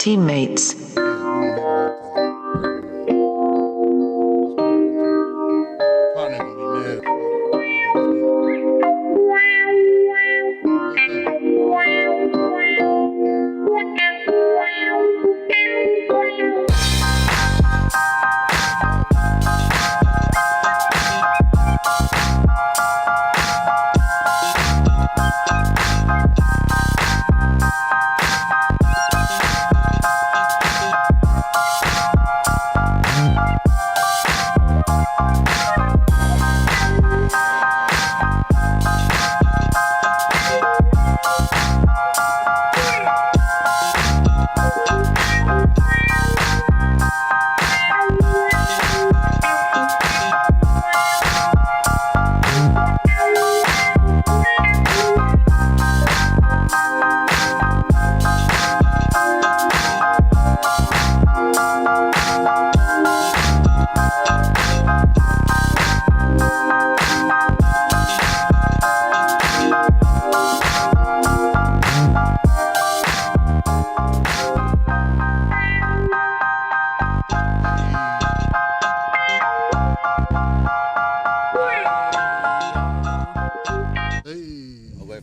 teammates. Partner gonna be mad.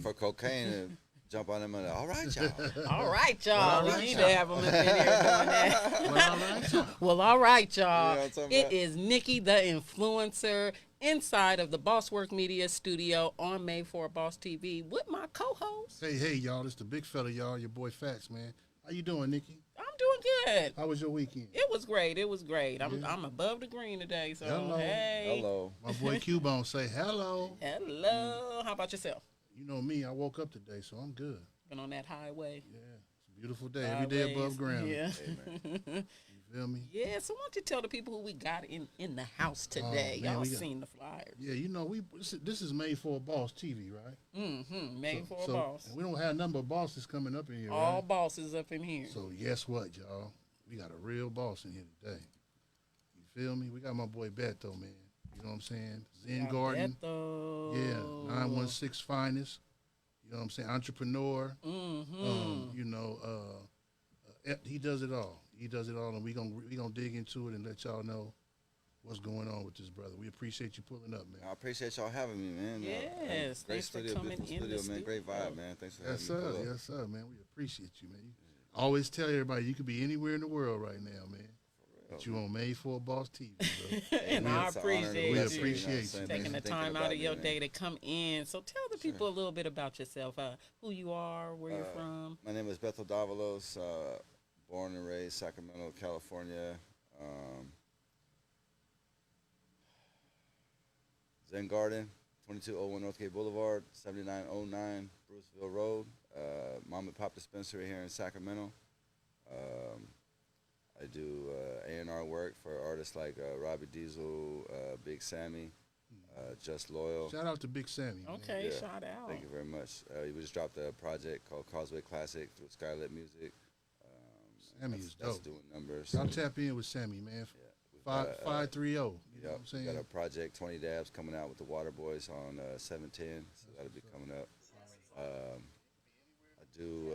For cocaine and jump on them and all right, y'all. All right, y'all. Well, all right, We need y'all. to have them up in here doing that. Well, all right, y'all. Well, all right, y'all. You know what I'm talking It about? is Nikki the Influencer inside of the Bosswork Media studio on Made for Boss TV with my co-host. Hey, y'all. It's the big fella, y'all. Your boy Fats, man. How you doing, Nikki? I'm doing good. How was your weekend? It was great. It was great. Yeah. I'm above the green today, so Hello. hey. Hello. My boy Q-Bone say hello. Hello. How about yourself? You know me. I woke up today, so I'm good. Been on that highway. Yeah. It's a beautiful day. Every day above ground. Yeah. You feel me? Yeah, so why don't you tell the people who we got in the house today? man, Y'all we got- seen the flyers. Yeah, you know, this is Made for a Boss TV, right? Mm-hmm. Made for a boss. And we don't have a number of bosses coming up in here, All right? bosses up in here. So guess what, y'all? We got a real boss in here today. You feel me? We got my boy BETO, man. You know what I'm saying? Zen Garden. Beto. Yeah, 916 Finest. You know what I'm saying? Entrepreneur. Mm-hmm. You know, he does it all. He does it all, and we gonna dig into it and let y'all know what's going on with this brother. We appreciate you pulling up, man. I appreciate y'all having me, man. Yes, great thanks for studio, coming beautiful in the studio, man. Great studio. vibe, man. Thanks for Yes, having me. sir. Pull up. Yes, sir, man. We appreciate you, man. I always tell everybody you could be anywhere in the world right now, man. But you on Made for a Boss TV, bro. And I It's an honor and a appreciate We you blessing, appreciate know what I'm you, saying? taking Thanks the for time thinking out about of me, your man. day to come in. So tell the people a little bit about yourself, who you are, where you're from. My name is Beto Davalos, born and raised Sacramento, California. Zen Garden, 2201 Northgate Boulevard, 7909 Bruceville Road. Mom and Pop Dispensary here in Sacramento. I do A&R work for artists like Robbie Diesel, Big Sammy, Just Loyal. Shout out to Big Sammy. Man. Okay, Yeah. shout out. Thank you very much. We just dropped a project called Causeway Classic through Skylit Music. Sammy is That's dope. doing numbers. Y'all tap in with Sammy, man. Yeah, we've got, 530. You know Yep, what I'm saying? we got a project 20 Dabs coming out with the Water Boys on 710, so that'll be coming up. I do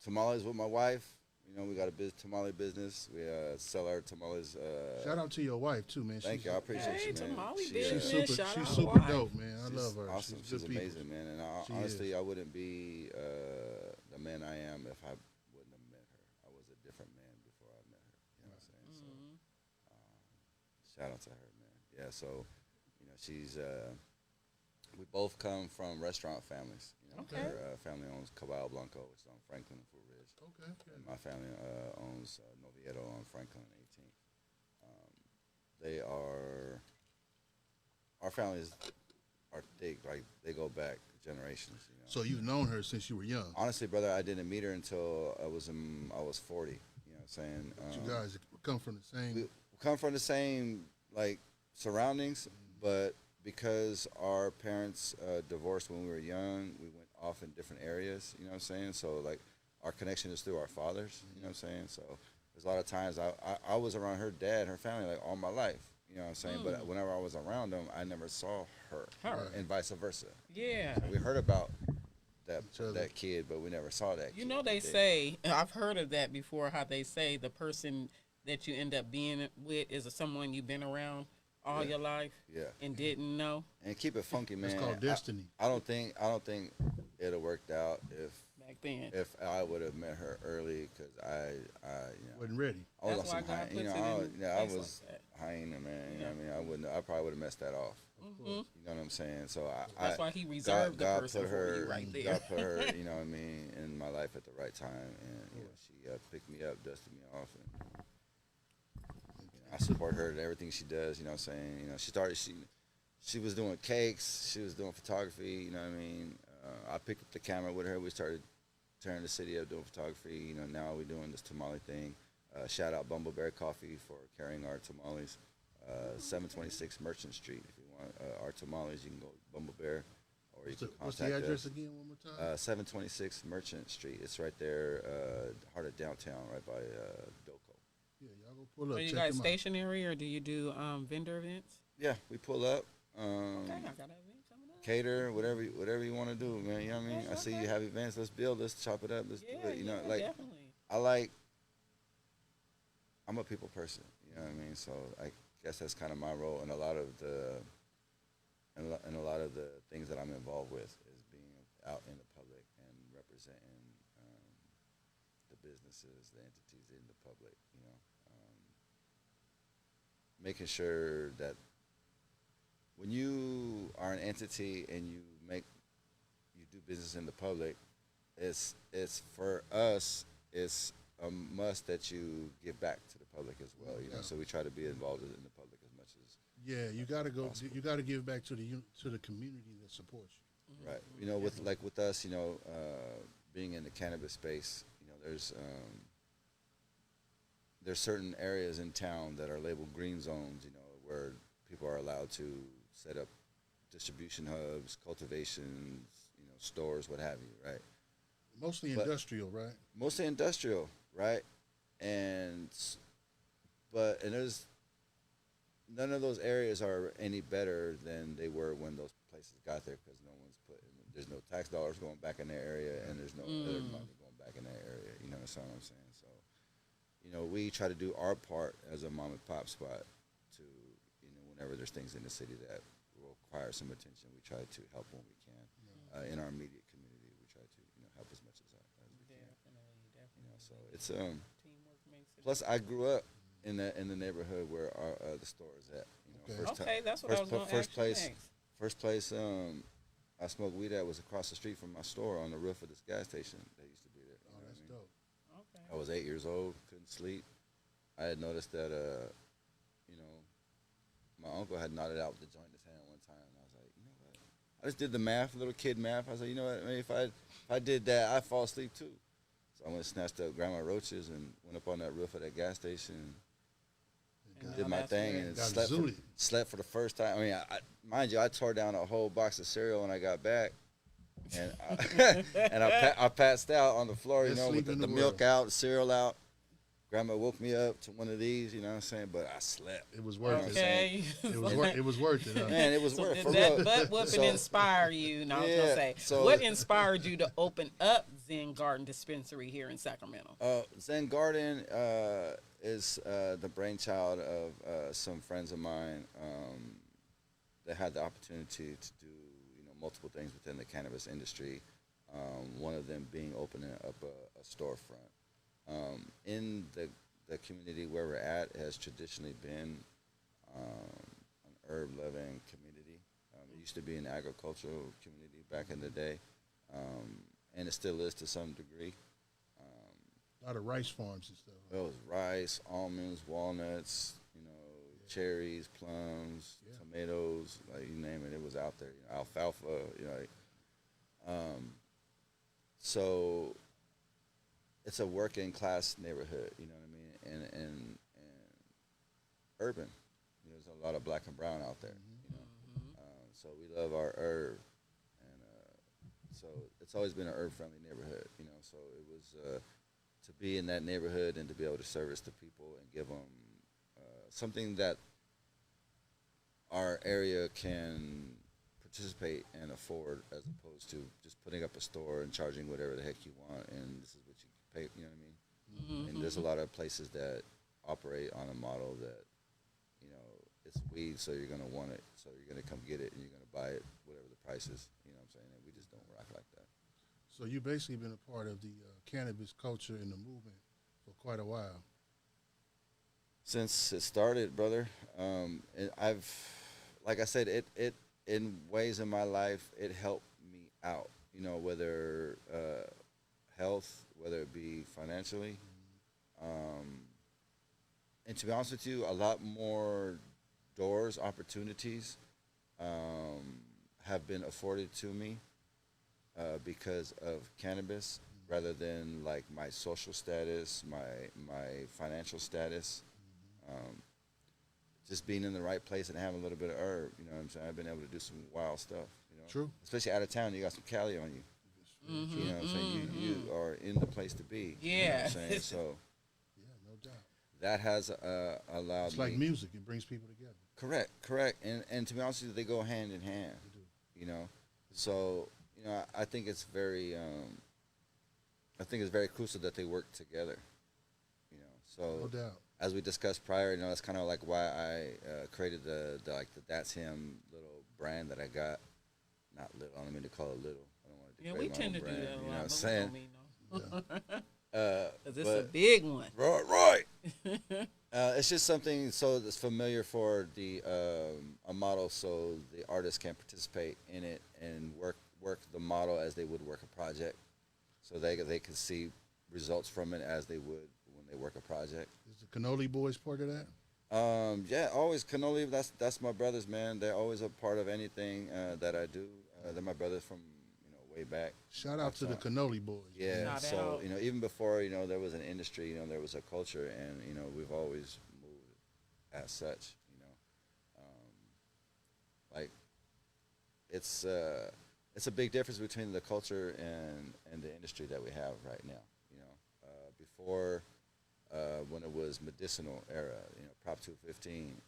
tamales with my wife. You know, we got a tamale business. We sell our tamales. Shout out to your wife too, man. Thank you. I appreciate Hey, you, man. tamale She, business. She's super. Shout She's out super wife. dope, man. I she's love her. awesome. She's good people. amazing, man. And She honestly, is. I wouldn't be the man I am if I wouldn't have met her. I was a different man before I met her. You know what I'm saying? So, shout out to her, man. Yeah. So, you know, she's. We both come from restaurant families. You know, Okay. her family owns Caballo Blanco, which is on Franklin and Foot Ridge. Okay. And my family owns Novieto on Franklin and 18th. They are. Our families are they go back generations. You know. So you've known her since you were young. Honestly, brother, I didn't meet her until I was 40. You know what I'm saying? You guys come from the same. We come from the same like surroundings, but because our parents divorced when we were young, we went off in different areas. You know what I'm saying? So like our connection is through our fathers. You know what I'm saying? So there's a lot of times I was around her dad, her family, like all my life. You know what I'm saying? But whenever I was around them, I never saw her, Her. and vice versa. Yeah. We heard about Each other. that kid, but we never saw that. You kid. know, they say, I've heard of that before, how they say the person that you end up being with is someone you've been around all Yeah. your life Yeah, and didn't know and keep it funky, man. It's called destiny. I don't think it'd have worked out back then. if I would have met her early, because I Wasn't ready. I was That's on why some God hyena, puts you know, it in I place was like that. hyena, man. You know Yeah. what I mean? I probably would have messed that off. Mhm. You know what I'm saying? So That's why he reserved the person put for her, you right there. God put her, you know what I mean, in my life at the right time, and you know, she picked me up, dusted me off, and you know, I support her in everything she does. You know what I'm saying? You know, she was doing cakes, she was doing photography. You know what I mean? I picked up the camera with her. We started tearing the city up doing photography. You know, now we're doing this tamale thing. Shout out Bumbleberry Coffee for carrying our tamales. 726 Merchant Street. If you want our tamales, you can go to Bumblebear, or you can What's contact the address us. again? One more time. 726 Merchant Street. It's right there, heart of downtown, right by Doco. Yeah, y'all go pull up. Are you Check guys them out. stationary or do you do vendor events? Yeah, we pull up. Okay, I got an event coming up. Cater, whatever you want to do, man. You know what I mean? Okay, I see okay. you have events. Let's build. Let's chop it up. Let's Yeah, do it. You know, yeah, like definitely. I'm a people person. You know what I mean? So I guess that's kind of my role in a lot of the things that I'm involved with, is being out in the public and representing the businesses, the entities in the public. You know, making sure that when you are an entity and you do business in the public, it's for us, it's a must that you give back to the public as well. You know, so we try to be involved in the public as much as Yeah, you gotta go. possible. You gotta give back to the community that supports you. right. You know, with us, you know, being in the cannabis space, you know, there's certain areas in town that are labeled green zones. You know, where people are allowed to set up distribution hubs, cultivations, you know, stores, what have you, right? Mostly But- industrial, right? Mostly industrial, right? And there's none of those areas are any better than they were when those places got there, because there's no tax dollars going back in their area, and there's no other money going back in that area. You know what I'm saying? So, you know, we try to do our part as a mom and pop spot to, you know, whenever there's things in the city that will require some attention, we try to help when we can. In our immediate community, we try to, you know, help as much as we can. Definitely. You know, so it's Teamwork makes it. plus I grew up in the neighborhood where the store is at. You know, Okay. Okay, that's what I was going to ask you next. First place I smoked weed at was across the street from my store on the roof of this gas station that used to be there. You Oh, know that's what I mean? dope. Okay. I was 8 years old, couldn't sleep. I had noticed that, you know, my uncle had nodded out with the joint in his hand one time, and I was like, you know what? I just did the math, little kid math. I was like, you know what? I mean, if I did that, I'd fall asleep too. So I went and snatched up Grandma Roaches and went up on that roof of that gas station, And did now my that's thing, where- and Got slept zooted. for the first time. I mean, mind you, I tore down a whole box of cereal when I got back, and I passed out on the floor, you Best know, with sleep in the the milk world. out, cereal out. Grandma woke me up to one of these, you know what I'm saying? But I slept. It was worth it. Okay. It was worth it. Huh? Man, it was So worth did for that real. butt whooping So- inspire you? No, I was Yeah, gonna say, so- what inspired you to open up Zen Garden Dispensary here in Sacramento? Zen Garden is the brainchild of some friends of mine that had the opportunity to do, you know, multiple things within the cannabis industry. One of them being opening up a storefront. In the community where we're at has traditionally been an herb loving community. It used to be an agricultural community back in the day, and it still is to some degree. A lot of rice farms and stuff. It was rice, almonds, walnuts, you know, cherries, plums, Yeah. tomatoes, like you name it, it was out there. You know, alfalfa, you know. So it's a working class neighborhood, you know what I mean, and urban. You know, there's a lot of black and brown out there. You know, so we love our herb, and so it's always been an herb friendly neighborhood. You know, so it was. To be in that neighborhood and to be able to service the people and give them something that our area can participate and afford, as opposed to just putting up a store and charging whatever the heck you want, and this is what you pay. You know what I mean? Mm-hmm. And there's a lot of places that operate on a model that, you know, it's weed, so you're gonna want it, so you're gonna come get it, and you're gonna buy it, whatever the price is. You know what I'm saying? And we just don't rock like that. So you basically been a part of the cannabis culture and the movement for quite a while. Since it started, brother, and I've, like I said, it in ways in my life it helped me out. You know, whether health, whether it be financially, and to be honest with you, a lot more doors, opportunities have been afforded to me because of cannabis, rather than like my social status, my financial status. Just being in the right place and having a little bit of herb, you know what I'm saying? I've been able to do some wild stuff, you know. True. Especially out of town, you got some Cali on you. Mm-hmm. You know what I'm saying? You are in the place to be. Yeah. You know what I'm saying? So Yeah, no doubt. that has allowed It's like me. music; it brings people together. Correct. And to be honest with you, they go hand in hand. They do. You know, so you know, I think it's very, crucial that they work together. You know, so No doubt. as we discussed prior, you know, that's kind of like why I created the That's Him little brand that I got. Not little, I don't mean to call it little. I don't want to Yeah, degrade we my tend to own do brand, that a you know lot, what I'm but saying? we don't mean no. Yeah. 'Cause it's a But- big one. Right. It's just something so that's familiar for the a model, so the artist can participate in it and work the model as they would work a project, so they can see results from it as they would when they work a project. Is the Cannoli Boys part of that? Yeah, always cannoli. That's my brothers, man. They're always a part of anything that I do. They're my brothers from way back. Shout out to the Cannoli Boys. Yeah, Shout so out. even before there was an industry, there was a culture, and we've always moved as such. Like it's a big difference between the culture and the industry that we have right now. Before when it was medicinal era, Prop 215,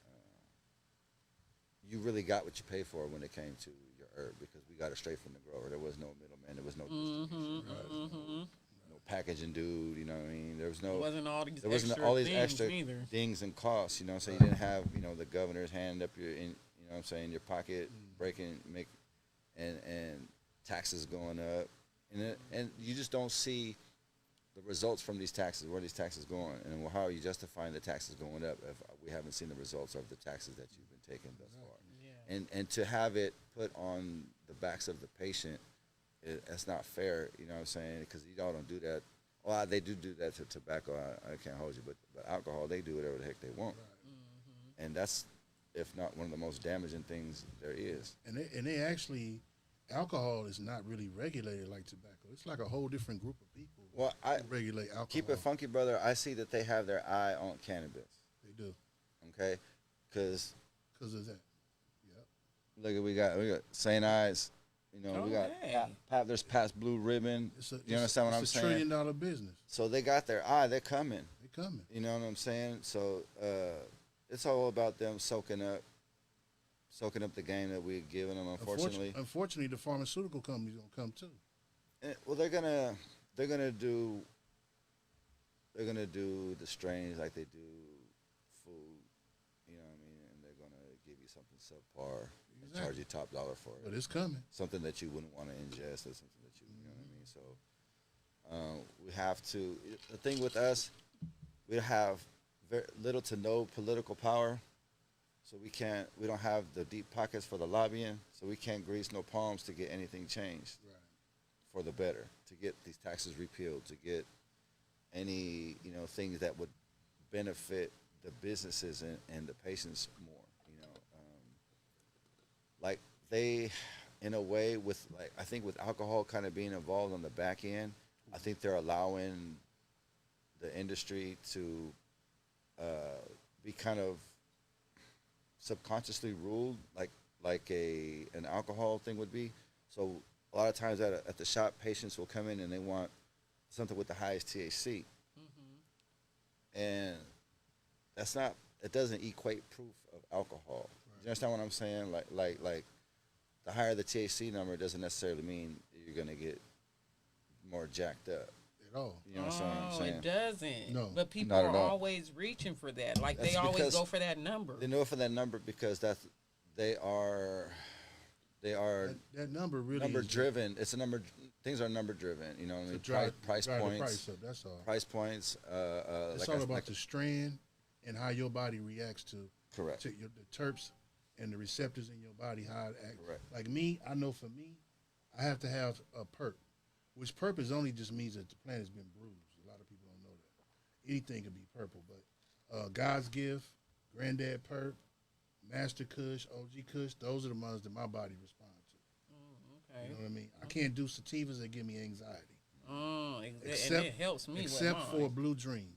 you really got what you pay for when it came to your herb, because we got it straight from the grower. There was no middleman. There was no distribution. There was no packaging dude. You know what I mean? There was no. It wasn't all these There wasn't extra all these things extra either. things and costs. So you didn't have the governor's hand up your in. You know what I'm saying? Your pocket breaking and taxes going up, and you just don't see the results from these taxes, where these taxes going, and how are you justifying the taxes going up if we haven't seen the results of the taxes that you've been taking thus far? Yeah. And to have it put on the backs of the patient, that's not fair. You know what I'm saying? Because y'all don't do that. Well, they do that to tobacco. I can't hold you, but alcohol, they do whatever the heck they want, and that's, if not one of the most damaging things there is. And they actually, alcohol is not really regulated like tobacco. It's like a whole different group of people Well, I who regulate alcohol. keep it funky, brother. I see that they have their eye on cannabis. They do. Okay, because Because of that. Yep. look at we got St. Ives. We got hey. there's Pat's Blue Ribbon. You understand what I'm it's a saying? $1 trillion business. So they got their eye. They're coming. They coming. You know what I'm saying? So it's all about them soaking up the game that we're giving them. Unfortunately, the pharmaceutical companies gonna come too. Well, they're gonna do the strains like they do food. You know what I mean? And they're gonna give you something subpar and charge you top dollar for it. But it's coming. Something that you wouldn't want to ingest, or something that you know what I mean. So we have to. The thing with us, we have very little to no political power, so we don't have the deep pockets for the lobbying, so we can't grease no palms to get anything changed for the better, to get these taxes repealed, to get any things that would benefit the businesses and the patients more. Like they, in a way, I think with alcohol kind of being involved on the back end, I think they're allowing the industry to be kind of subconsciously ruled like an alcohol thing would be. So a lot of times at the shop, patients will come in and they want something with the highest THC, and it doesn't equate proof of alcohol. You understand what I'm saying? Like the higher the THC number doesn't necessarily mean you're gonna get more jacked up. At all. You know what I'm saying? it doesn't. No. But people Not are at all. always reaching for that. Like That's they always because go for that number. They know for that number because they are That number really number is driven. It's a number. Things are number driven. You know what I to mean? drive, Price drive points. the price up. That's all. Price points. It's like all about like the strand and how your body reacts to correct. the terps and the receptors in your body, how it acts. Correct. Like me, I know for me, I have to have a perp, which perp is only just means that the plant has been bruised. A lot of people don't know that. Anything can be purple, but God's gift, Granddad perp, Master Kush, OG Kush, those are the ones that my body responds to. Okay. You know what I mean? I can't do sativas that give me anxiety. And it helps me except with mine. for Blue Dream.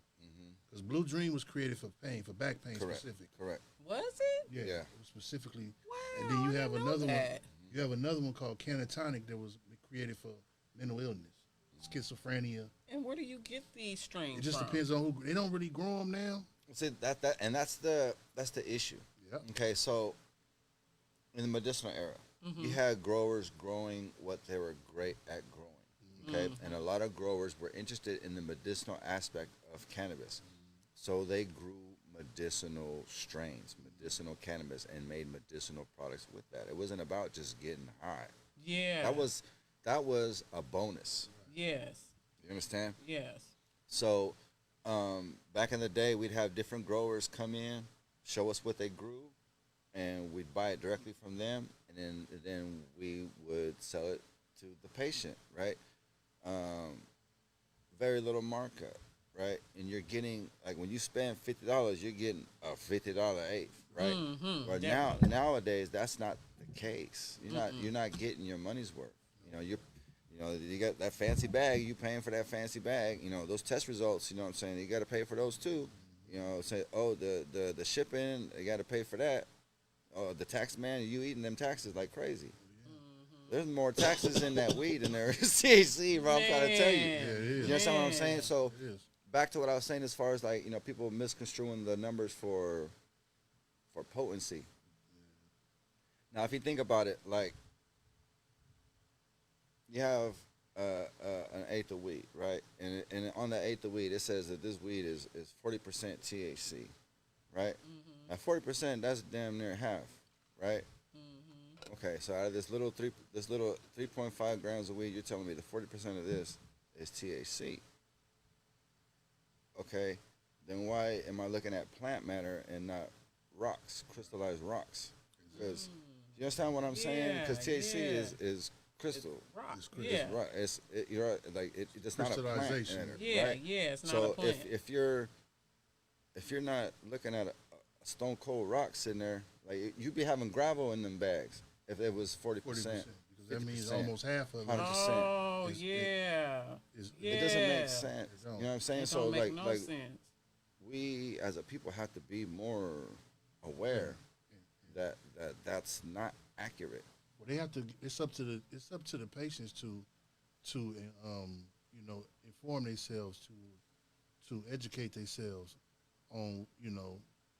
Because Blue Dream was created for pain, for back pain Correct. specific. Correct. Was it? Yeah, Yeah. it was specifically. Wow. And then you I have didn't know another one. that. You have another one called Canatonic that was created for mental illness, schizophrenia. And where do you get these strains It just from? depends on who. They don't really grow them now. See that's the issue. Yep. Okay, so in the medicinal era, Mm-hmm. you had growers growing what they were great at growing. Okay, Mm-hmm. and a lot of growers were interested in the medicinal aspect of cannabis, so they grew medicinal strains, medicinal cannabis, and made medicinal products with that. It wasn't about just getting high. Yeah. That was a bonus. Yes. You understand? Yes. So back in the day, we'd have different growers come in, show us what they grew, and we'd buy it directly from them, and then we would sell it to the patient, right? Very little markup, right? And you're getting, like, when you spend $50, you're getting a $50 eighth, right? Mhm, But definitely. nowadays, that's not the case. You're not getting your money's worth. You got that fancy bag, you paying for that fancy bag. Those test results, you know what I'm saying? You got to pay for those too. Say, oh, the shipping, you got to pay for that. Oh, the tax man, you eating them taxes like crazy. There's more taxes in that weed than there is THC, bro. I'm trying to tell you. Yeah, it is. You understand what I'm saying? So It is. back to what I was saying as far as like, people misconstruing the numbers for potency. Now, if you think about it, like, you have an eighth of weed, right? And on that eighth of weed, it says that this weed is 40% THC, right? Now, 40%, that's damn near half, right? Okay, so out of this little 3.5 grams of weed, you're telling me the 40% of this is THC. Okay, then why am I looking at plant matter and not rocks, crystallized rocks? Because you understand what I'm saying? Because THC is crystal. Rock. It's crystal. Yeah. Right. It's not a plant Crystallization. matter, Yeah, right? yeah, it's not So a plant. if you're not looking at a stone cold rock sitting there, like, you'd be having gravel in them bags if it was 40%. 40%. Because that means 50%. almost half of it. 100%. Oh, It's- yeah. It doesn't Yeah. make sense. It don't. You know what I'm saying? It So don't make no like sense. we as a people have to be more aware that that's not accurate. Well, they have to. It's up to the patients to inform themselves, to educate themselves on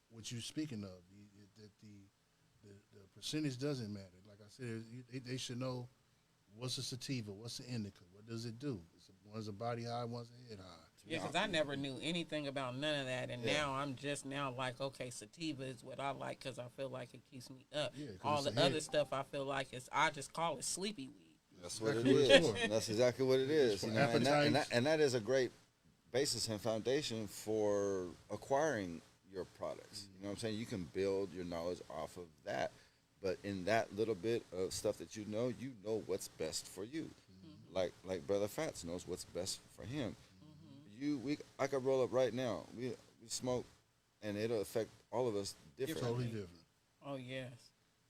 what you're speaking of. The percentage doesn't matter. Like I said, they should know what's a sativa, what's an indica, what does it do. One's a body high, one's a head high. Yeah, because I never knew anything about none of that, and Yeah. now I'm just now like, okay, sativa is what I like because I feel like it keeps me up. Yeah, 'cause All it's the a head. other stuff I feel like I just call it sleepy weed. That's what it Exactly what it's is. for. That's exactly what it is. for You know, and appetites. that is a great basis and foundation for acquiring your products. You know what I'm saying? You can build your knowledge off of that. But in that little bit of stuff that you know what's best for you. Like Brother Fats knows what's best for him. I could roll up right now. We smoke, and it'll affect all of us differently. Totally different. Oh yes.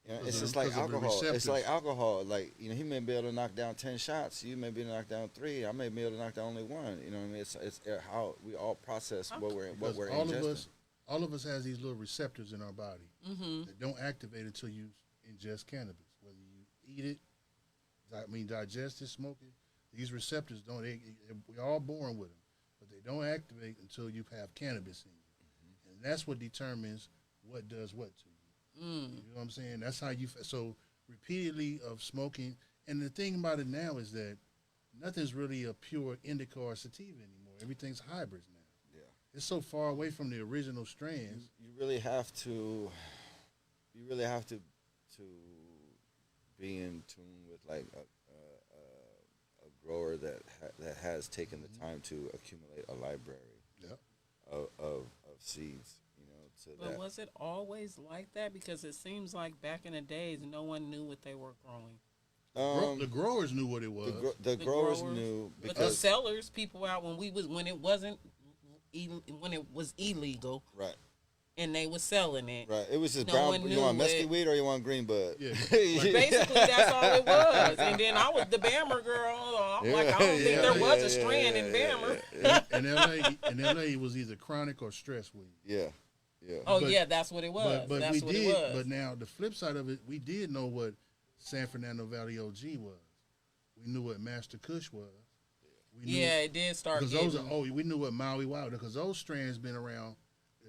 You know, Because it's of just the- like because of the alcohol. It's receptors. like alcohol. Like, he may be able to knock down 10 shots. You may be able to knock down 3. I may be able to knock down only 1. You know what I mean? It's how we all process what we're Because ingesting. all of us has these little receptors in our body that don't activate until you ingest cannabis. Whether you eat it, digest it, smoke it, these receptors don't. We're all born with them, but they don't activate until you have cannabis in you, and that's what determines what does what to you. You know what I'm saying? That's how you. So repeatedly of smoking. And the thing about it now is that nothing's really a pure indica or sativa anymore. Everything's hybrids now. Yeah. It's so far away from the original strands. You really have to. You really have to be in tune with like a grower that has taken the time to accumulate a library Yep. of seeds. You know, to But that. was it always like that? Because it seems like back in the days, no one knew what they were growing. The growers knew what it was. The growers knew But the because sellers, people out when it was illegal, right. and they were selling it. Right. It was just No brown. one You knew want mesquite it. weed or you want green bud? Yeah. Basically, that's all it was. And then I was the Bammer girl. I'm like, I don't think there was a strand in Bammer. In LA, it was either chronic or stress weed. Yeah. Yeah. Oh, But- yeah, that's what it was. But That's we what did. it was. But now the flip side of it, we did know what San Fernando Valley OG was. We knew what Master Kush was. We knew, Yeah, it did start because getting... those are. We knew what Maui Wild, because those strands been around.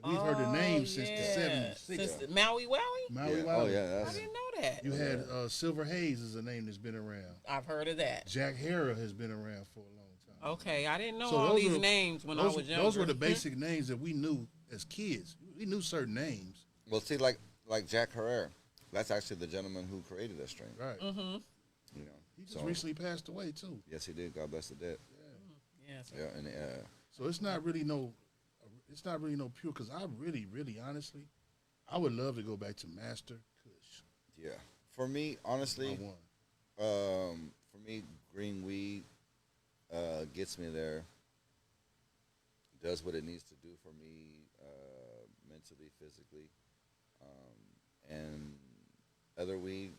We've heard the name since the '70s. Since the Maui Wowie? Maui Yeah. Wild. Oh yeah. I That's didn't know that. You had Silver Haze is a name that's been around. I've heard of that. Jack Hera has been around for a long time. Okay, I didn't know So all those these were- names when I was younger. Those were the basic names that we knew as kids. We knew certain names. well. See, like Jack Herrera. That's actually the gentleman who created that strain. Right. Mm-hmm. You know. He just recently passed away too. Yes, he did. God bless the dead. Yes. Yeah. And So it's not really no pure. Because I really, really, honestly, I would love to go back to Master Kush. yeah. For me, honestly, I won. for me, green weed gets me there. Does what it needs to do for me, mentally, physically, and other weed.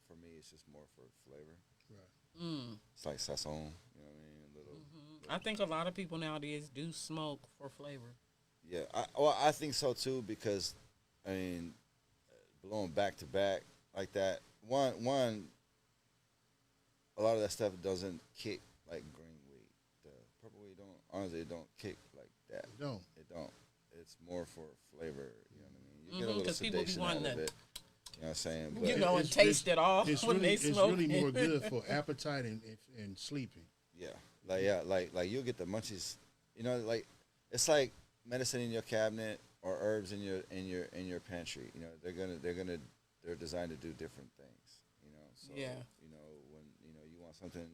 For me, it's just more for flavor. Right. Mm. It's like sazon, you know what I mean? A little. I think a lot of people nowadays do smoke for flavor. Yeah, I think so too because, I mean, blowing back to back like that. One, a lot of that stuff doesn't kick like green weed. The purple weed honestly, it don't kick like that. It don't. It don't. It's more for flavor. You know what I mean? You get a little 'cause people be sedation out wanting of to- it. You know what I'm saying? You But know, and taste it all It's when really, they smoke. It's really more good for appetite and sleeping. yeah, like you'll get the munchies. You know, like it's like medicine in your cabinet or herbs in your pantry. You know, they're designed to do different things. You know, so Yeah. you know when you want something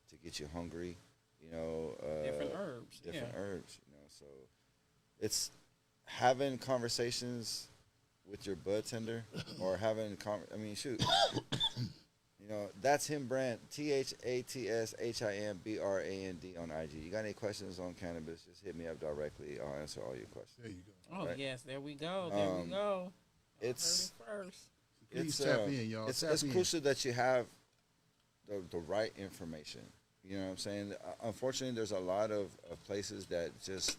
to get you hungry. You know, Different herbs. different herbs. You know, so it's having conversations with your bud tender or having I mean, shoot. You know, that's him brand, THATSHIMBRAND on IG. You got any questions on cannabis, just hit me up directly. I'll answer all your questions. There you go. Oh, Right. yes, there we go. There we go. It's Heard it first. Please tap in, y'all. It's Tap in. crucial that you have the right information. You know what I'm saying? Unfortunately, there's a lot of places that just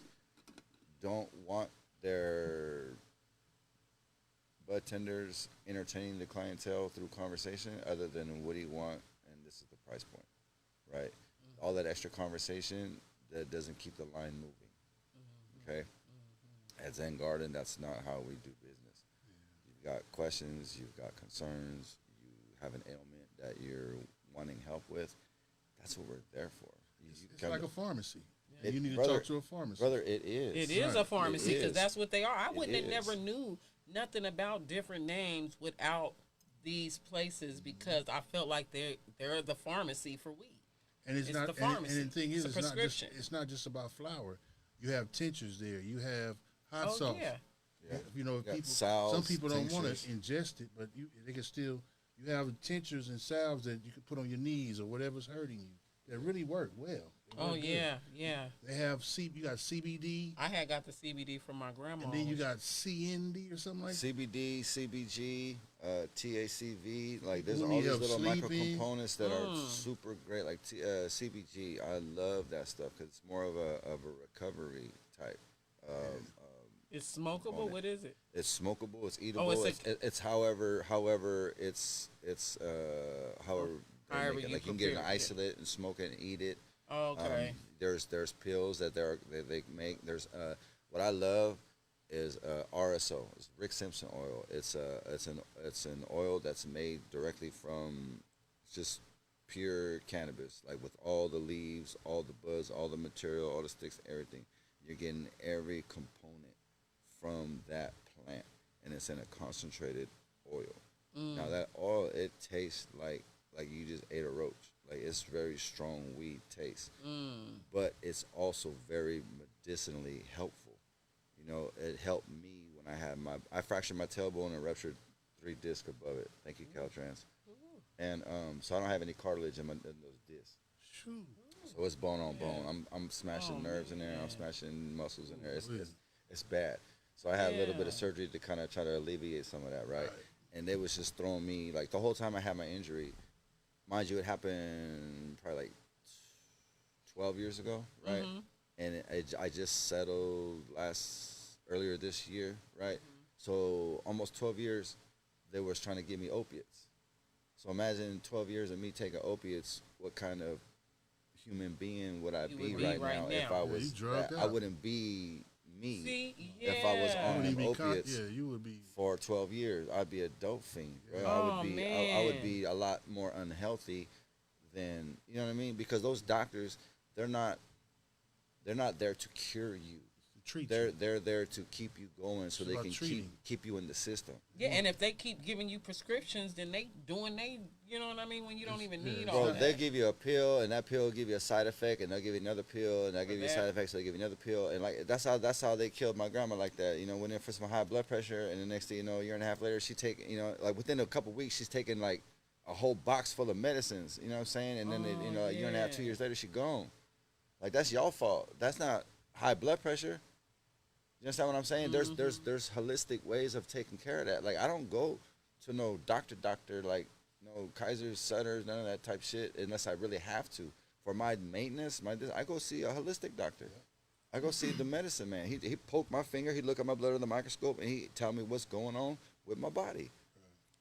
don't want their bud tenders entertaining the clientele through conversation other than what do you want and this is the price point, right? All that extra conversation that doesn't keep the line moving, okay? At Zen Garden, that's not how we do business. You've got questions, you've got concerns, you have an ailment that you're wanting help with. That's what we're there for. It's like a pharmacy. It- You need to brother- talk to a pharmacist. Brother, it is. It is Right. a pharmacy It because is. that's what they are. I It wouldn't have is. never knew nothing about different names without these places because I felt like they're the pharmacy for weed. And it's It's not. the pharmacy. And the thing is, It's a prescription. It's not just about flour. You have tinctures there. You have hot Oh, sauce. yeah. Yeah. You know, got people. salves, Some people don't want tinctures. to ingest it, but they can still. You have tinctures and salves that you can put on your knees or whatever's hurting you. That really work well. They Oh work good. yeah. They have You got CBD, I had got the CBD from my grandma. and then you got CND or something like that. CBD, CBG, TACV, like there's Who all need these help little micro sleeping. components that are super great. Like CBG, I love that stuff because it's more of a recovery type. It's smokable. What is it? It's smokable. It's eatable. it's it's however it's however they However make it. you Like you can get an prepare it. isolate and smoke it and eat it. Okay. There's pills that they make. There's what I love is RSO. It's Rick Simpson oil. It's an oil that's made directly from just pure cannabis, like with all the leaves, all the buds, all the material, all the sticks, everything. You're getting every component from that plant, and it's in a concentrated oil. Now that oil, it tastes like you just ate a roach. Like it's very strong weed taste, but it's also very medicinally helpful. You know, it helped me when I fractured my tailbone and ruptured 3 discs above it. Thank you, Caltrans. And so I don't have any cartilage in those discs. Shoot. So it's bone on bone. I'm smashing nerves in there. I'm smashing muscles in there. It's bad. So I had a little bit of surgery to kind of try to alleviate some of that, right? And they was just throwing me, like the whole time I had my injury, mind you, it happened probably like 12 years ago, right? And I just settled earlier this year, right? So almost 12 years, they was trying to give me opiates. So imagine 12 years of me taking opiates, what kind of human being would I be right now if I was I wouldn't be me if I was on them opiates you would be for 12 years. I'd be a dope fiend. Bro. I would be a lot more unhealthy than, you know what I mean? Because those doctors, they're not there to cure you. They're there to keep you going so they can keep you in the system. Yeah, and if they keep giving you prescriptions, then they doing you know what I mean, when you don't even need all Bro, that. they give you a pill, and that pill will give you a side effect, and they'll give you another pill, and they'll give you a side effect, so they give you another pill, and like that's how they killed my grandma like that. You know, went in for some high blood pressure, and the next thing you know, a year and a half later, she take, you know, like within a couple weeks, she's taking like a whole box full of medicines. You know what I'm saying? And then a year and a half, 2 years later, she gone. Like that's y'all fault. That's not high blood pressure. You understand what I'm saying? There's holistic ways of taking care of that. Like I don't go to no doctor like no Kaiser Sutters, none of that type shit unless I really have to. For my maintenance, I go see a holistic doctor. I go see the medicine man. He poke my finger, he look at my blood under the microscope, and he tell me what's going on with my body.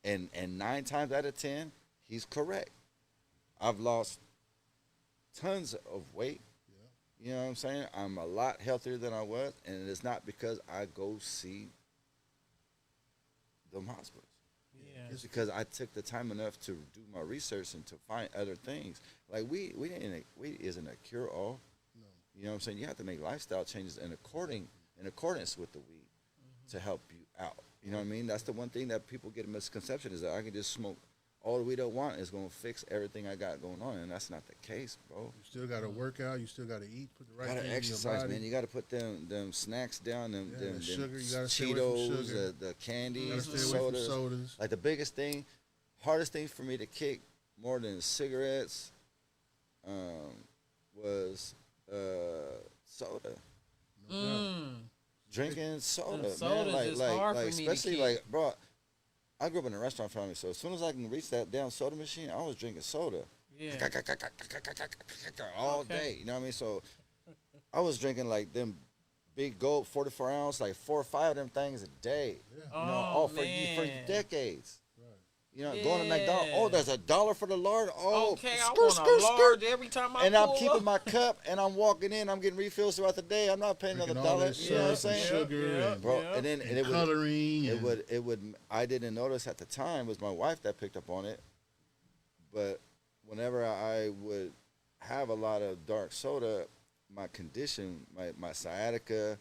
And 9 times out of 10, he's correct. I've lost tons of weight. You know what I'm saying? I'm a lot healthier than I was, and it's not because I go see them hospitals. Yeah. It's because I took the time enough to do my research and to find other things. Like weed isn't a cure-all. No. You know what I'm saying? You have to make lifestyle changes in accordance with the weed to help you out. You know what I mean? That's the one thing that people get a misconception is that I can just smoke all the weed I want is going to fix everything I got going on, and that's not the case, bro. You still got to work out. You still got to eat, put the right thing in your body. Exercise, man. You got to put them snacks down, them sugar. You gotta Cheetos, the candies, the sodas. Like the biggest thing, hardest thing for me to kick more than cigarettes was soda. Drinking soda, man. Like especially like, bro, I grew up in a restaurant family, so as soon as I can reach that damn soda machine, I was drinking soda. Yeah. All day. You know what I mean? So I was drinking like them big gold 44 ounce, like 4 or 5 of them things a day. Yeah. You know, all for decades. You know, going to McDonald's. Oh, there's $1 for the lard. Oh, okay, I want a lard every time I and I'm keeping my cup, and I'm walking in. I'm getting refills throughout the day. I'm not paying another $1. You know what I'm saying? Sugar and bro, and then and coloring. It would. I didn't notice at the time. It was my wife that picked up on it. But whenever I would have a lot of dark soda, my condition, my sciatica,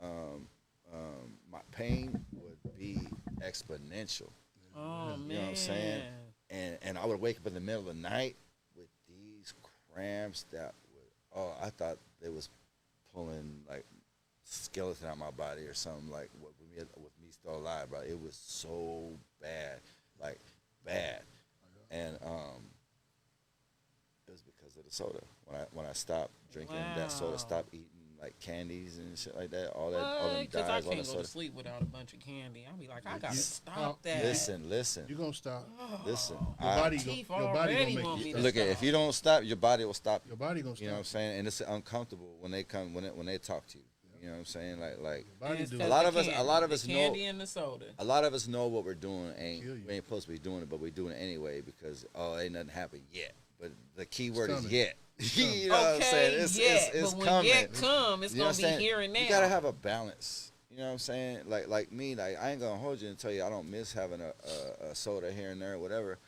my pain would be exponential. Oh, man. You know what I'm saying? And I would wake up in the middle of the night with these cramps that would, I thought they was pulling like skeleton out my body or something, like with me still alive, bro. It was so bad, like bad. And it was because of the soda. When I stopped drinking that soda, stopped eating like candies and shit like that, all them dyes, because I can't go to sleep without a bunch of candy. I'll be like, I gotta stop that. Listen. You gonna stop? Listen, your body gonna make you stop. Look, if you don't stop, your body will stop. Your body gonna stop. You know what I'm saying? And it's uncomfortable when they come when they talk to you. You know what I'm saying? Like a lot of us know. Candy and the soda. A lot of us know what we're doing. We ain't supposed to be doing it, but we're doing it anyway because ain't nothing happened yet. But the key word is yet. You know what I'm saying? It's but when coming. yet come, it's gonna be here and now. You gotta have a balance. You know what I'm saying? Like me, like I ain't gonna hold you and tell you I don't miss having a soda here and there, or whatever.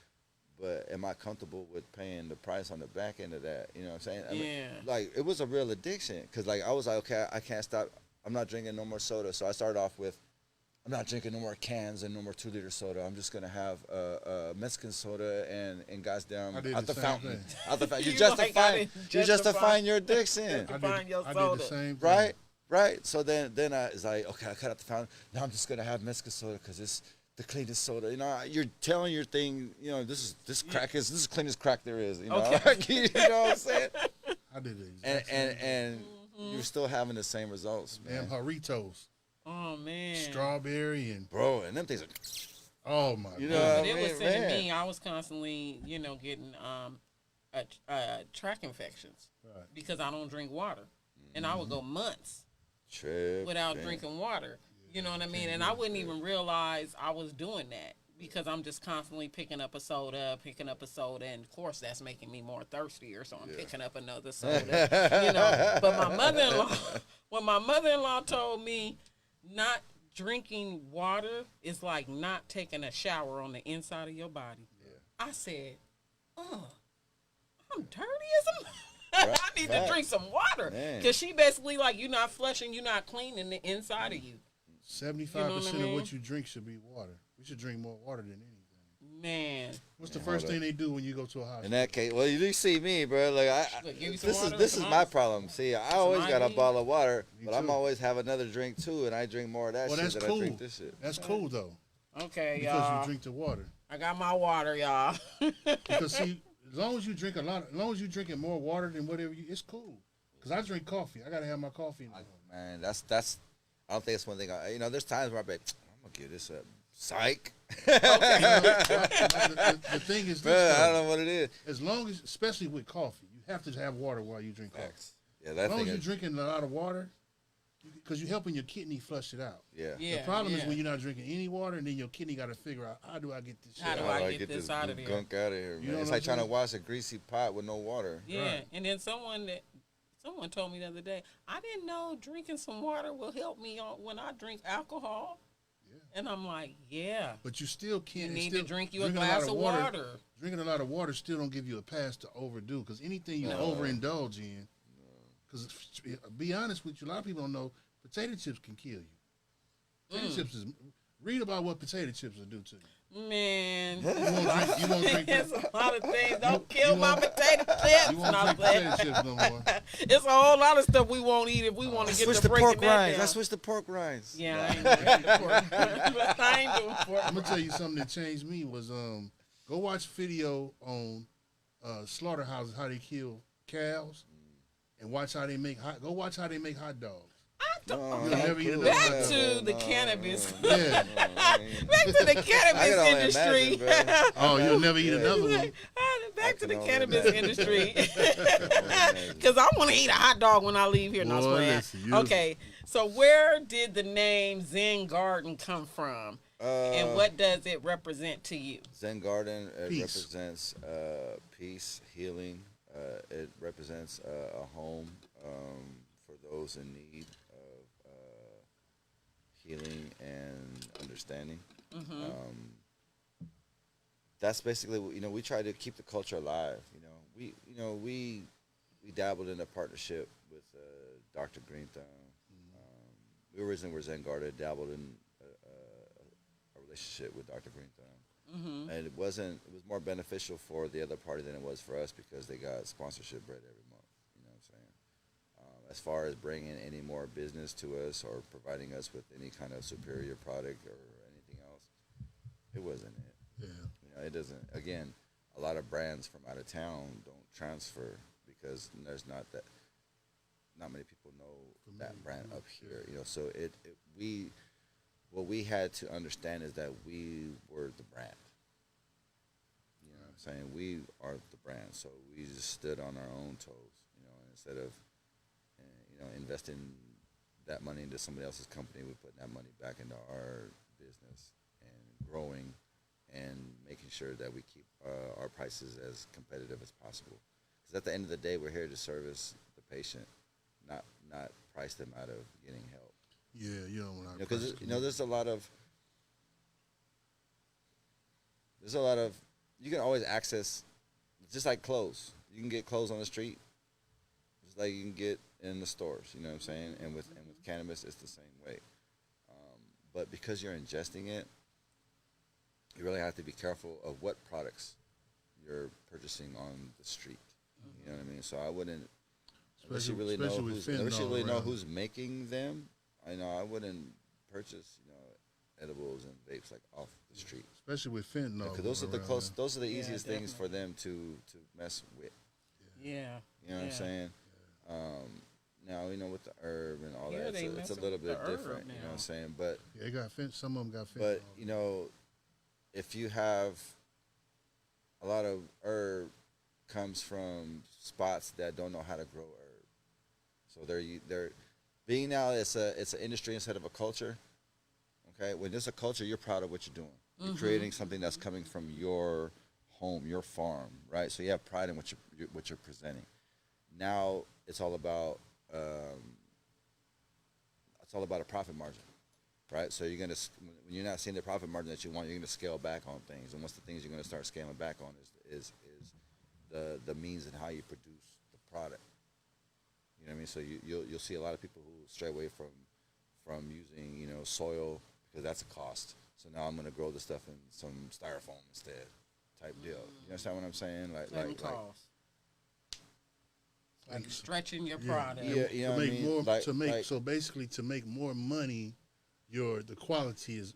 But am I comfortable with paying the price on the back end of that? You know what I'm saying? I mean, like it was a real addiction because like I was like, okay, I can't stop. I'm not drinking no more soda. So I started off with, I'm not drinking no more cans and no more 2-liter soda. I'm just gonna have Mexican soda and goddamn out the fountain. Out the fountain. You're justifying your addiction. I did the same thing. Right. So then I was like, okay, I cut out the fountain. Now I'm just gonna have Mexican soda because it's the cleanest soda. You know, you're telling your thing. You know, this is the cleanest crack there is. You know, you know what I'm saying? I did the exact same thing. And you're still having the same results, man. Damn Doritos. Oh man. Strawberry and bro, and them things are. Oh my you God. know what I But it mean, was sending man. me. I was constantly, getting track infections because I don't drink water, and I would go months without drinking water. You know what I mean? And I wouldn't even realize I was doing that because I'm just constantly picking up a soda, and of course that's making me more thirstier, so I'm picking up another soda. But my mother-in-law, when my mother-in-law told me not drinking water is like not taking a shower on the inside of your body, I said, "Oh, I'm dirty as a." I need to drink some water because she basically like you're not flushing, you're not cleaning the inside of you. 75% of what you drink should be water. We should drink more water than anything. Man, what's the first thing they do when you go to a hospital? In that case, well, you see me, bro. Like this is my problem. See, I always got a bottle of water, but I'm always have another drink too, and I drink more of that shit that's than cool. I drink this shit. That's cool though. Okay, because y'all. you drink the water. I got my water, y'all. Because see, as long as you drink as long as you drinking more water than whatever it's cool. Because I drink coffee. I gotta have my coffee. Man, that's. I don't think it's one thing. There's times where I bet I'm gonna give this up. Psych. The thing is, this, I don't know what it is. As long as, especially with coffee, you have to have water while you drink coffee. Yeah, as long as you're drinking a lot of water, because you're helping your kidney flush it out. Yeah. The problem is when you're not drinking any water, and then your kidney got to figure out how do I get this shit How do I get this out of here? Gunk out of here, man. It's like trying to wash a greasy pot with no water. Yeah, right. And then someone told me the other day, I didn't know drinking some water will help me when I drink alcohol. Yeah. And I'm like, yeah. But you still can't. You need to drink you a glass of water. Drinking a lot of water still don't give you a pass to overdo, because anything you overindulge in, because be honest with you, a lot of people don't know potato chips can kill you. Potato chips is. Read about what potato chips will do to you. Man, you won't drink there's a lot of things. Don't kill my potato chips. You won't drink potato chips no more. It's a whole lot of stuff we won't eat if we want to get switch to breaking pork that rinds. down. I switch to pork rinds. Yeah, I ain't doing the pork. I ain't doing pork. I'm gonna tell you something that changed me was go watch video on slaughterhouses, how they kill cows, and watch how they make hot dogs. Back to the cannabis. Yeah. Back to the cannabis industry. Oh, you'll never eat another one. Back to the cannabis industry. Because I want to eat a hot dog when I leave here. Okay, so where did the name Zen Garden come from? And what does it represent to you? Zen Garden represents peace, healing. It represents a home for those in need of healing and understanding. That's basically, we try to keep the culture alive. We dabbled in a partnership with Dr. Green Thumb. We originally were Zen Garden, dabbled in a relationship with Dr. Green Thumb. And it was more beneficial for the other party than it was for us because they got sponsorship bread every month. You know what I'm saying? As far as bringing any more business to us or providing us with any kind of superior product or anything else, it wasn't it. Yeah. It doesn't. Again, a lot of brands from out of town don't transfer because there's not many people know that brand up here. So what we had to understand is that we were the brand. You know what I'm saying? We are the brand. So we just stood on our own toes, instead of, investing that money into somebody else's company, we put that money back into our business and growing and making sure that we keep our prices as competitive as possible. Because at the end of the day, we're here to service the patient, not price them out of getting help. Yeah, you don't want to. Because there's a lot of you can always access, just like clothes. You can get clothes on the street, just like you can get in the stores. You know what I'm saying? And with cannabis, it's the same way. But because you're ingesting it, you really have to be careful of what products you're purchasing on the street. You know what I mean? So I wouldn't, unless you really know who's making them. I wouldn't purchase edibles and vapes like off the street. Especially with fentanyl. Because those are the easiest things for them to mess with. Yeah. You know what I'm saying? Now with the herb and all that, it's a little bit different. You know what I'm saying? But yeah, some of them got fentanyl. But if you have a lot of herb comes from spots that don't know how to grow herb, so they're being now it's an industry instead of a culture. Okay, when there's a culture, you're proud of what you're doing. You're creating something that's coming from your home, your farm, right? So you have pride in what you're presenting. Now it's all about a profit margin, right? So when you're not seeing the profit margin that you want, you're going to scale back on things. And what's the things you're going to start scaling back on is the means and how you produce the product. You know what I mean? So you'll see a lot of people who stray away from using soil, because that's a cost. So now I'm going to grow the stuff in some styrofoam instead, type deal. You understand what I'm saying? Like stretching your product. Yeah, so basically to make more money, the quality is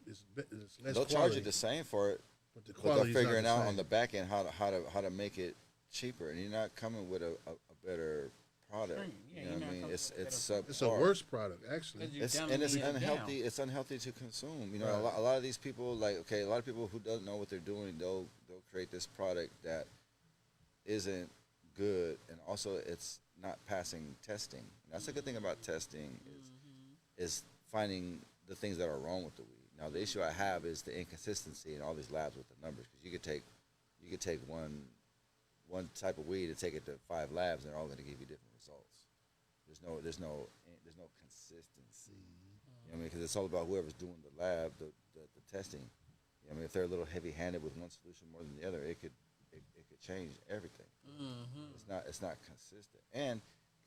less. They'll charge you the same for it, but the quality they're figuring out on the back end how to make it cheaper, and you're not coming with a better product. Yeah, you know what I mean? It's a worse product actually. It's unhealthy. It's unhealthy to consume. You know, right. a lot of these people, a lot of people who don't know what they're doing, they'll create this product that isn't good, and also it's not passing testing. And that's a good thing about testing is finding the things that are wrong with the weed. Now the issue I have is the inconsistency in all these labs with the numbers, because you could take one type of weed and take it to 5 labs, and they're all going to give you different results. There's no consistency. You know what I mean? Because it's all about whoever's doing the lab, the testing. You know what I mean? If they're a little heavy-handed with one solution more than the other, it could change everything. It's not consistent. And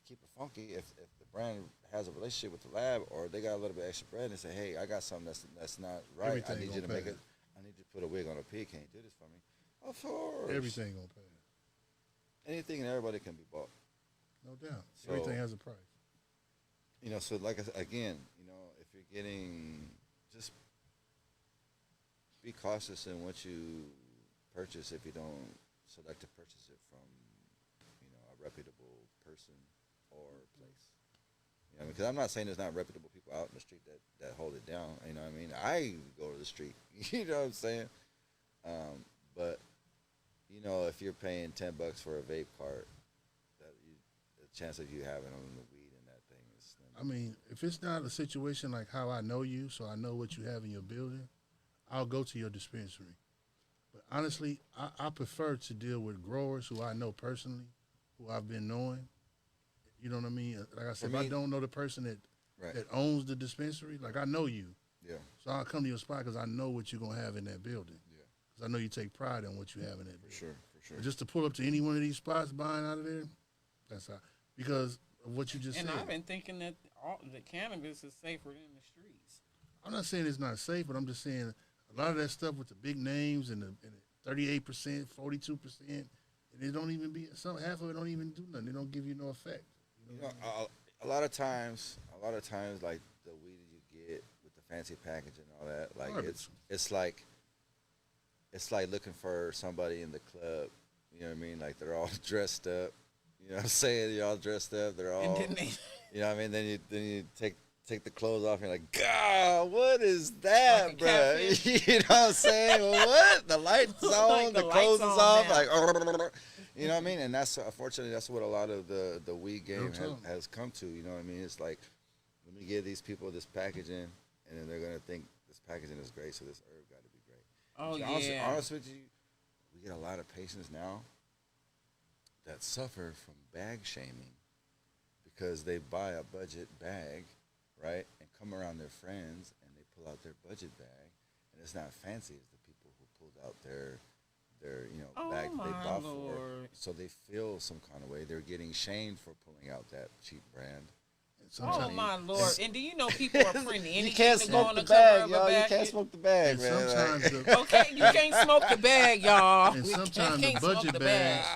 keep it funky, if the brand has a relationship with the lab, or they got a little bit extra bread and say, hey, I got something that's not right. I need you to make it. I need you to put a wig on a pig. Can you do this for me? Of course. Everything gonna pay. Anything and everybody can be bought. No doubt. So, everything has a price. So like I said, again, if you're getting, just be cautious in what you purchase if you don't select to purchase it from, a reputable person or place. Because I'm not saying there's not reputable people out in the street that hold it down. You know what I mean? I go to the street. You know what I'm saying? But if you're paying $10 for a vape cart, the chance of you having on the weed in that thing is slim. I mean, if it's not a situation like how I know you, so I know what you have in your building, I'll go to your dispensary. But honestly, I prefer to deal with growers who I know personally, who I've been knowing. You know what I mean? Like I said, if I don't know the person that owns the dispensary, like I know you. Yeah. So I'll come to your spot because I know what you're going to have in that building. Yeah. Because I know you take pride in what you have in that building. For sure. But just to pull up to any one of these spots buying out of there, that's how. Because of what you just said. And I've been thinking that the cannabis is safer than the streets. I'm not saying it's not safe, but I'm just saying a lot of that stuff with the big names and the 38%, 42%, and it don't even be half of it don't even do nothing. They don't give you no effect. A lot of times, like the weed that you get with the fancy packaging and all that, like it's like looking for somebody in the club. You know what I mean? Like they're all dressed up. You know what I'm saying? You're all dressed up. They're all. You know what I mean? Then you take the clothes off and you're like, God, what is that, like bro? You know what I'm saying? What? The lights on, like the clothes is off, like, you know what I mean? And that's, unfortunately, that's what a lot of the weed game has come to. You know what I mean? It's like, let me give these people this packaging, and then they're going to think this packaging is great, so this herb got to be great. Oh, yeah. Honest with you, we get a lot of patients now that suffer from bag shaming because they buy a budget bag, right, and come around their friends and they pull out their budget bag, and it's not fancy as the people who pulled out their bag that they bought for. So they feel some kind of way. They're getting shamed for pulling out that cheap brand. Oh my Lord! And do you know people are printing anything you can't to go on smoke the the cover bag, of a y'all. You bag? can't smoke the bag, And man. sometimes Okay, you can't smoke the bag, y'all. And sometimes the budget bags,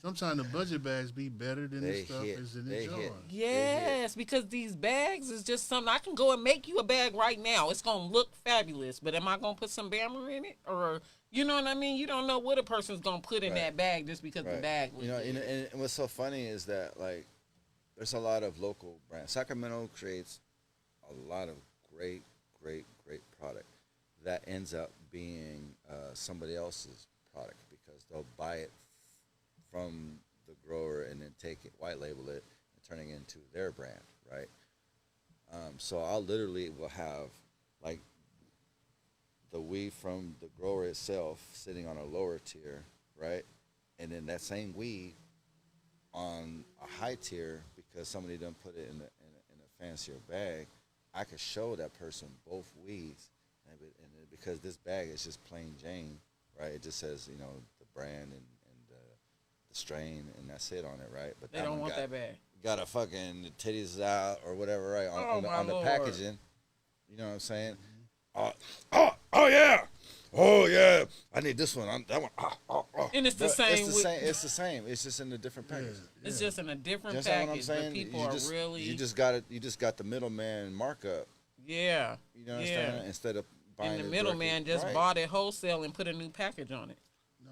sometimes the budget bags be better than the stuff that's in the jar. Yes, because these bags is just something I can go and make you a bag right now. It's gonna look fabulous, but am I gonna put some Bammer in it, or you know what I mean? You don't know what a person's gonna put in that bag just because the bag was. And what's so funny is that like there's a lot of local brands. Sacramento creates a lot of great product that ends up being somebody else's product because they'll buy it from the grower and then take it, white label it, and turning it into their brand, right? So I'll literally will have like the weed from the grower itself sitting on a lower tier, right? And then that same weed on a high tier because somebody done put it in a fancier bag. I could show that person both weeds, and because this bag is just plain Jane, right? It just says the brand and the strain, and that's it on it, right? But they don't want that bag. Got a fucking titties out or whatever, right? On the packaging, you know what I'm saying? Oh yeah, I need this one. That one. And it's the same. It's the same. It's just in a different package. Yeah. It's just in a different package. What I'm saying? People are really. You just got the middleman markup. Yeah. You know what I'm saying? Instead of buying and the middleman just bought it wholesale and put a new package on it. No,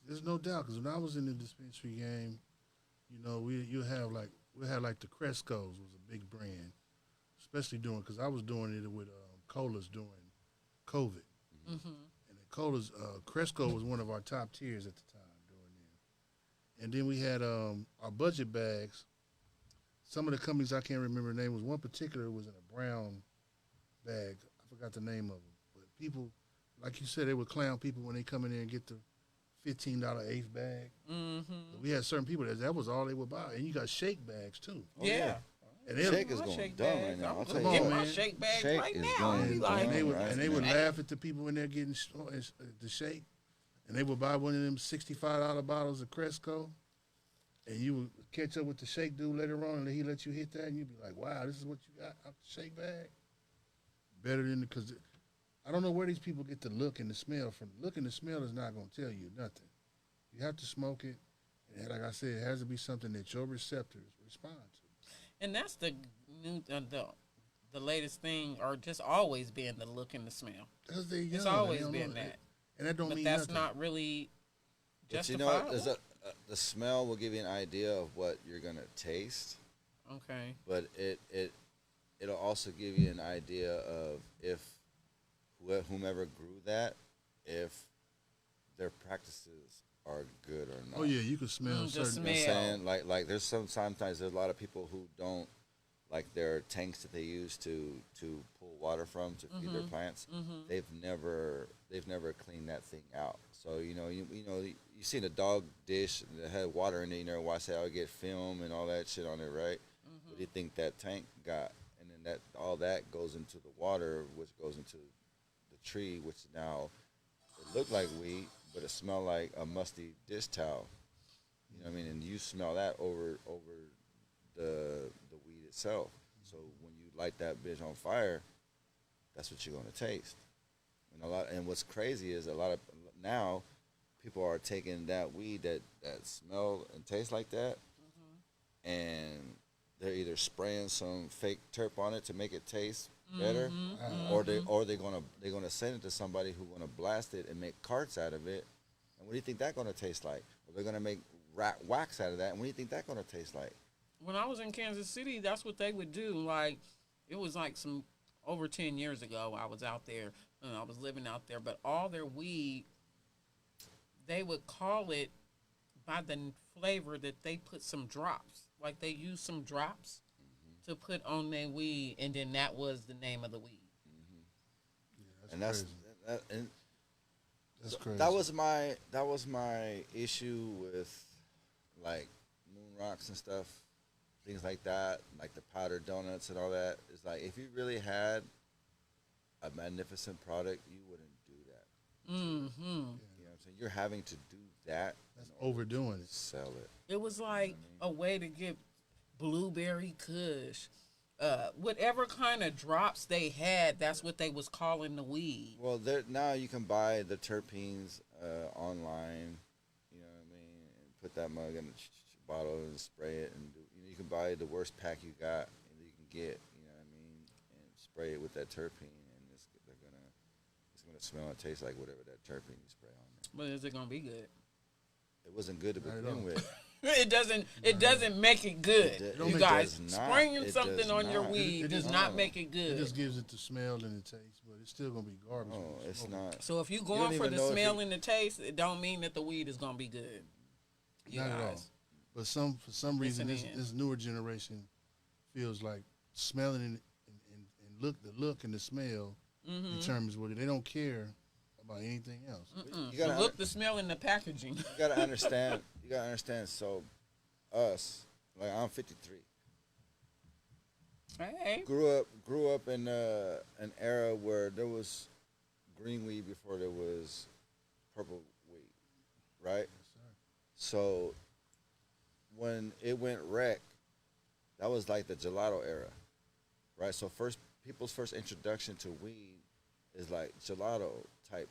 there's no doubt because when I was in the dispensary game, we had like the Cresco's was a big brand, especially because I was doing it with colas during COVID. Mm-hmm. And the colas, Cresco was one of our top tiers at the time during then. And then we had our budget bags. Some of the companies I can't remember the name was one particular was in a brown bag. I forgot the name of them. But people, like you said, they would clown people when they come in there and get the $15 eighth bag. Mm-hmm. We had certain people that was all they would buy. And you got shake bags too. Yeah. And shake is going dumb right now. I'll tell you get my shake bag right now. And they would laugh at the people when they're getting the shake. And they would buy one of them $65 bottles of Cresco. And you would catch up with the shake dude later on, and he let you hit that, and you'd be like, wow, this is what you got out the shake bag? Better than because I don't know where these people get the look and the smell from. The look and the smell is not going to tell you nothing. You have to smoke it. And like I said, it has to be something that your receptors respond to. And that's the new, the latest thing, or just always been the look and the smell. Because they're young. It's always been that. And that don't mean that's nothing. not really justifiable. But the smell will give you an idea of what you're going to taste. Okay. But it'll also give you an idea of if whomever grew that, if their practices are good or not. Oh yeah, you can smell certain. Smell. You know what I'm saying? Like there's sometimes there's a lot of people who don't like their tanks that they use to pull water from to feed their plants. Mm-hmm. They've never cleaned that thing out. So you seen a dog dish that had water in it. Why say I would get film and all that shit on it, right? Mm-hmm. What do you think that tank got? And then all that goes into the water, which goes into the tree, which now it looked like weed, but it smelled like a musty dish towel. You know what I mean? And you smell that over the weed itself. So when you light that bitch on fire, that's what you're gonna taste. And what's crazy is a lot of now people are taking that weed that smell and taste like that, and they're either spraying some fake terp on it to make it taste better, or they're gonna send it to somebody who's gonna blast it and make carts out of it. And what do you think that's gonna taste like? Or they're gonna make wax out of that. And what do you think that's gonna taste like? When I was in Kansas City, that's what they would do. Like it was like some over 10 years ago. I was out there and I was living out there, but all their weed, they would call it by the flavor that they put some drops. Like they used some drops to put on their weed, and then that was the name of the weed. Mm-hmm. Yeah, that's crazy. That was my issue with like moon rocks and stuff. things like that, like the powdered donuts and all that. It's like if you really had a magnificent product, you wouldn't do that. Mm-hmm. You know what I'm saying? You're having to do that. That's overdoing it. Sell it. It was like a way to get blueberry kush. Whatever kind of drops they had, that's what they was calling the weed. Well, now you can buy the terpenes online. You know what I mean? And put that mug in a bottle and spray it, and you can buy the worst pack you got and you can get. You know what I mean? And spray it with that terpene, and it's gonna smell and taste like whatever that terpene you spray on there. But is it gonna be good? It wasn't good to begin with. It doesn't make it good. You guys, spraying something on your weed does not make it good. It just gives it the smell and the taste, but it's still gonna be garbage. Oh, it's not. So if you're going for the smell and the taste, it don't mean that the weed is gonna be good. Not at all. But for some reason, this newer generation feels like smelling and the look and the smell determines what they don't care about anything else. You gotta look, the smell, and the packaging. You gotta understand. So, us, like I'm 53. Hey. Grew up in an era where there was green weed before there was purple weed, right? Yes, sir. So when it went rec, that was like the gelato era, right? So people's first introduction to weed is like gelato type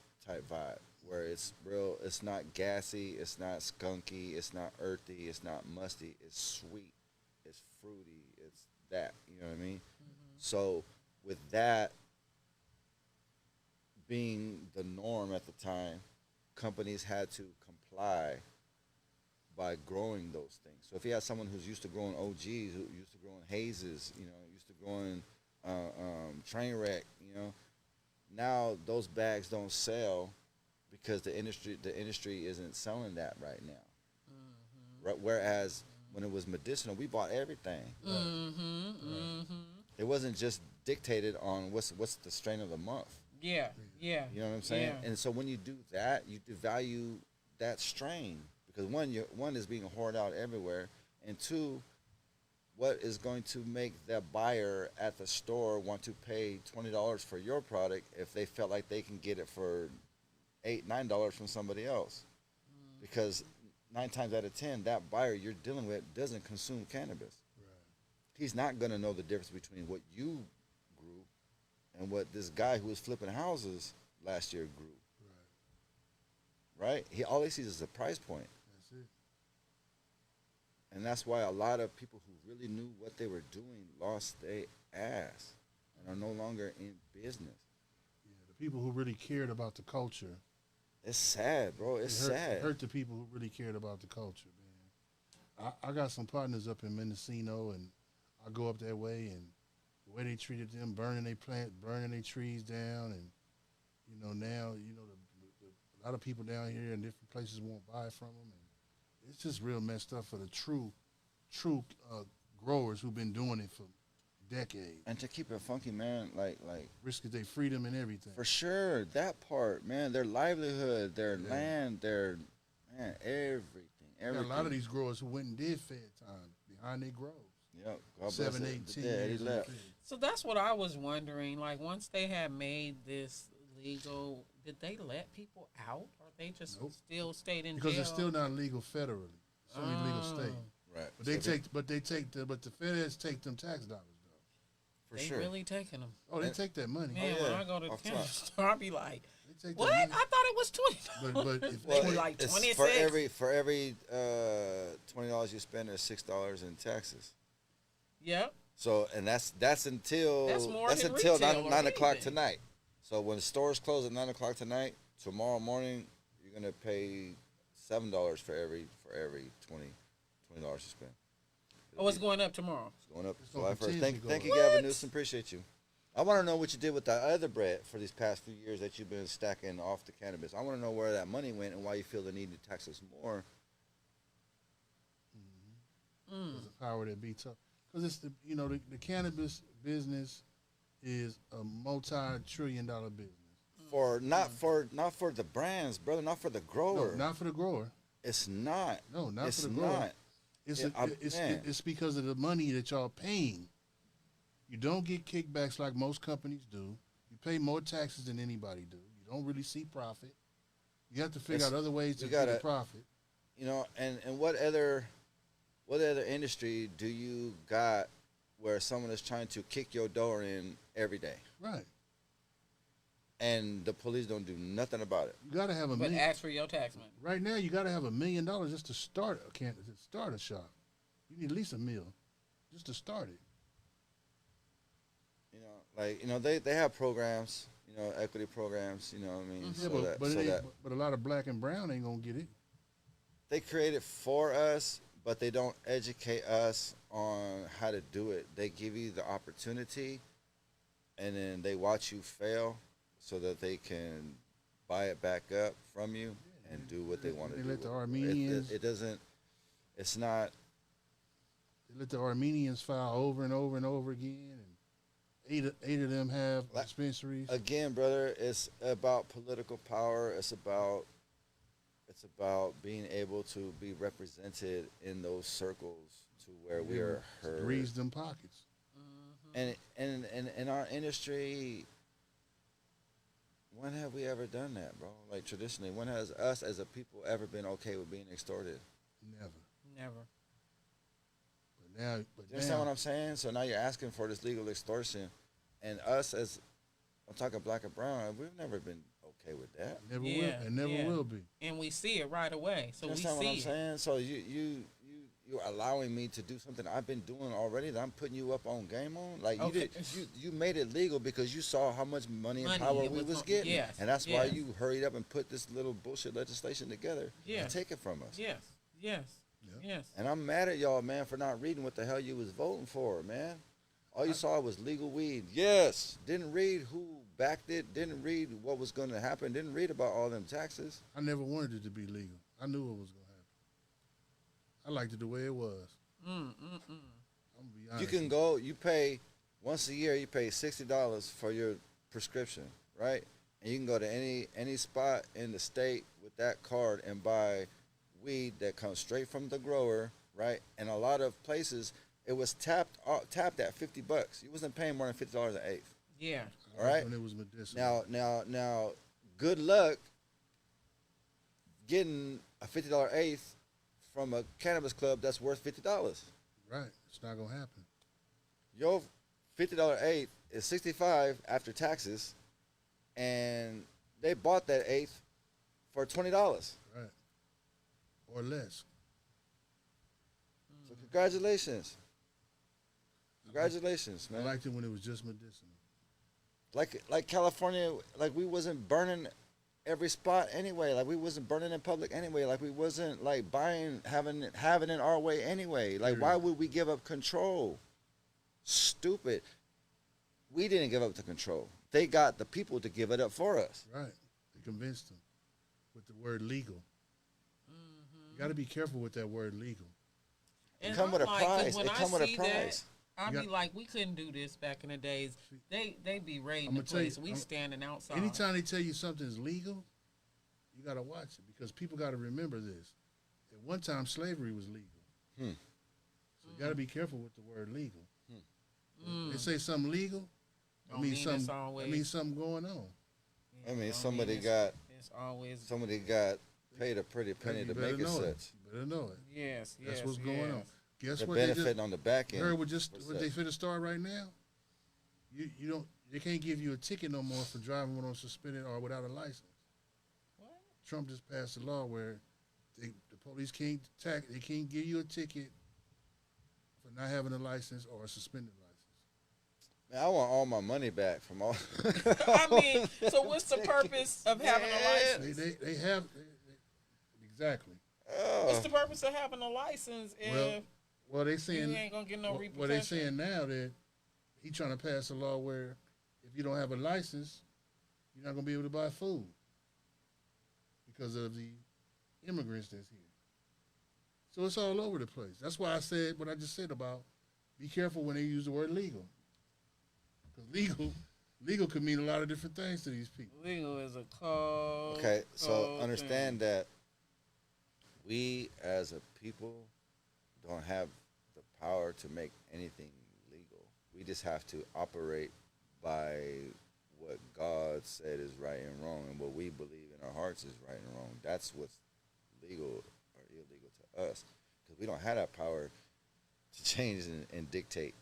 vibe, where it's real. It's not gassy. It's not skunky. It's not earthy. It's not musty. It's sweet. It's fruity. It's that. You know what I mean? Mm-hmm. So with that being the norm at the time, companies had to comply by growing those things. So if you had someone who's used to growing OGs, who used to growing hazes, used to growing train wreck, now those bags don't sell because the industry isn't selling that right now. Mm-hmm. Right? Whereas when it was medicinal, we bought everything. Mm-hmm. Mm-hmm. It wasn't just dictated on what's the strain of the month. Yeah. You know what I'm saying? Yeah. And so when you do that, you devalue that strain because one is being hoarded out everywhere, and two, what is going to make that buyer at the store want to pay $20 for your product if they felt like they can get it for $8-9 from somebody else? Because 9 times out of 10, that buyer you're dealing with doesn't consume cannabis. Right. He's not going to know the difference between what you grew and what this guy who was flipping houses last year grew. Right? All he sees is the price point. That's it. And that's why a lot of people who really knew what they were doing lost their ass and are no longer in business. Yeah, the people who really cared about the culture. It's sad, bro. It's sad. It hurt the people who really cared about the culture, man. I got some partners up in Mendocino, and I go up that way, and the way they treated them, burning their trees down, and now a lot of people down here in different places won't buy from them, and it's just real messed up for the true growers who've been doing it for decades. And to keep it funky, man, like risking their freedom and everything. For sure, that part, man, their livelihood, their land, everything. A lot of these growers who went and did Fed time behind their groves. Yep. 7, 8, 10 years. So that's what I was wondering. Like, once they had made this legal, did they let people out, or they just still stayed in jail? Because it's still not legal federally. It's only legal state. Right. But the feds take them tax dollars though. For sure. They really taking them. Oh, they take that money. Man, when I go to the cannabis store, I'll be like, what? I thought it was $20. But if they like 26. For every $20 you spend, there's $6 in taxes. Yep. So, and that's until retail 9 o'clock tonight. So when the stores close at 9 o'clock tonight, tomorrow morning you're gonna pay $7 for every $20 you spend. It's going up tomorrow. It's going up July 1st. Thank you, Gavin Newsom. Appreciate you. I want to know what you did with that other bread for these past few years that you've been stacking off the cannabis. I want to know where that money went and why you feel the need to tax us more. Because the power that BETO. Because it's the cannabis business is a multi-trillion-dollar business. Not for the brands, brother. Not for the grower. No, not for the grower. It's not. No, not for the grower. It's because of the money that y'all paying. You don't get kickbacks like most companies do. You pay more taxes than anybody do. You don't really see profit. You have to figure out other ways to get a profit. You know, and what other industry do you got where someone is trying to kick your door in every day? Right. And the police don't do nothing about it. You got to have But ask for your tax money. Right now, you got to have $1 million just to start a shop. You need at least $1 million just to start it. You know, like, you know, they have programs, you know, equity programs, you know what I mean? Yeah, but a lot of black and brown ain't going to get it. They create it for us, but they don't educate us on how to do it. They give you the opportunity, and then they watch you fail so that they can buy it back up from you and do what they want to do. They let the Armenians... It's not... They let the Armenians file over and over and over again, and eight of them have dispensaries. Again, brother, it's about political power. It's about being able to be represented in those circles to where we are heard. Grease them pockets. And in our industry, when have we ever done that, bro? Like, traditionally, when has us as a people ever been okay with being extorted? Never. But you understand what I'm saying? So now you're asking for this legal extortion, and us as, I'm talking black and brown, we've never been okay with that. Never will, and never will be. And we see it right away. So you understand what I'm saying? So you're allowing me to do something I've been doing already that I'm putting you up on game on? Like, you made it legal because you saw how much money and power we was getting. Yes, and that's why you hurried up and put this little bullshit legislation together to take it from us. Yes. And I'm mad at y'all, man, for not reading what the hell you was voting for, man. All you saw was legal weed. Yes. Didn't read who backed it. Didn't read what was going to happen. Didn't read about all them taxes. I never wanted it to be legal. I knew it was going to happen. I liked it the way it was. I'm gonna be honest. You can go, you pay, once a year, you pay $60 for your prescription, right? And you can go to any spot in the state with that card and buy weed that comes straight from the grower, right? And a lot of places, it was tapped at $50. You wasn't paying more than $50 an eighth. Yeah. All right. When it was medicinal. Now, good luck getting a $50 eighth from a cannabis club that's worth $50. Right. It's not gonna happen. Your $50 eighth is $65 after taxes, and they bought that eighth for $20. Right. Or less. So congratulations. Congratulations, man. I liked it when it was just medicinal. Like California, like we wasn't burning every spot anyway. Like we wasn't burning in public anyway. Like we wasn't like having it our way anyway. Like why would we give up control? Stupid. We didn't give up the control. They got the people to give it up for us. Right. They convinced them with the word legal. You got to be careful with that word legal. It come with a price. It come with a price. I'd be like, we couldn't do this back in the days. They be raiding the place. We standing outside. Anytime they tell you something's legal, you got to watch it because people got to remember this. At one time, slavery was legal. So you got to be careful with the word legal. They say something legal, I mean something going on. I mean somebody got paid a pretty penny to make it such. You better know it. Yes. That's what's going on. Guess the what? Benefiting on the back end. Heard what they finna start right now? You don't. They can't give you a ticket no more for driving on suspended or without a license. What? Trump just passed a law where the police can't give you a ticket for not having a license or a suspended license. Man, I want all my money back from all. I mean, so what's the purpose of having a license? They have exactly. What's the purpose of having a license if they saying you ain't gonna get no repercussions? Well, they saying now that he trying to pass a law where if you don't have a license, you're not gonna be able to buy food because of the immigrants that's here. So it's all over the place. That's why I said what I just said about be careful when they use the word legal. Because legal could mean a lot of different things to these people. Legal is a code. Okay, so understand that we as a people don't have the power to make anything legal. We just have to operate by what God said is right and wrong, and what we believe in our hearts is right and wrong. That's what's legal or illegal to us, because we don't have that power to change and dictate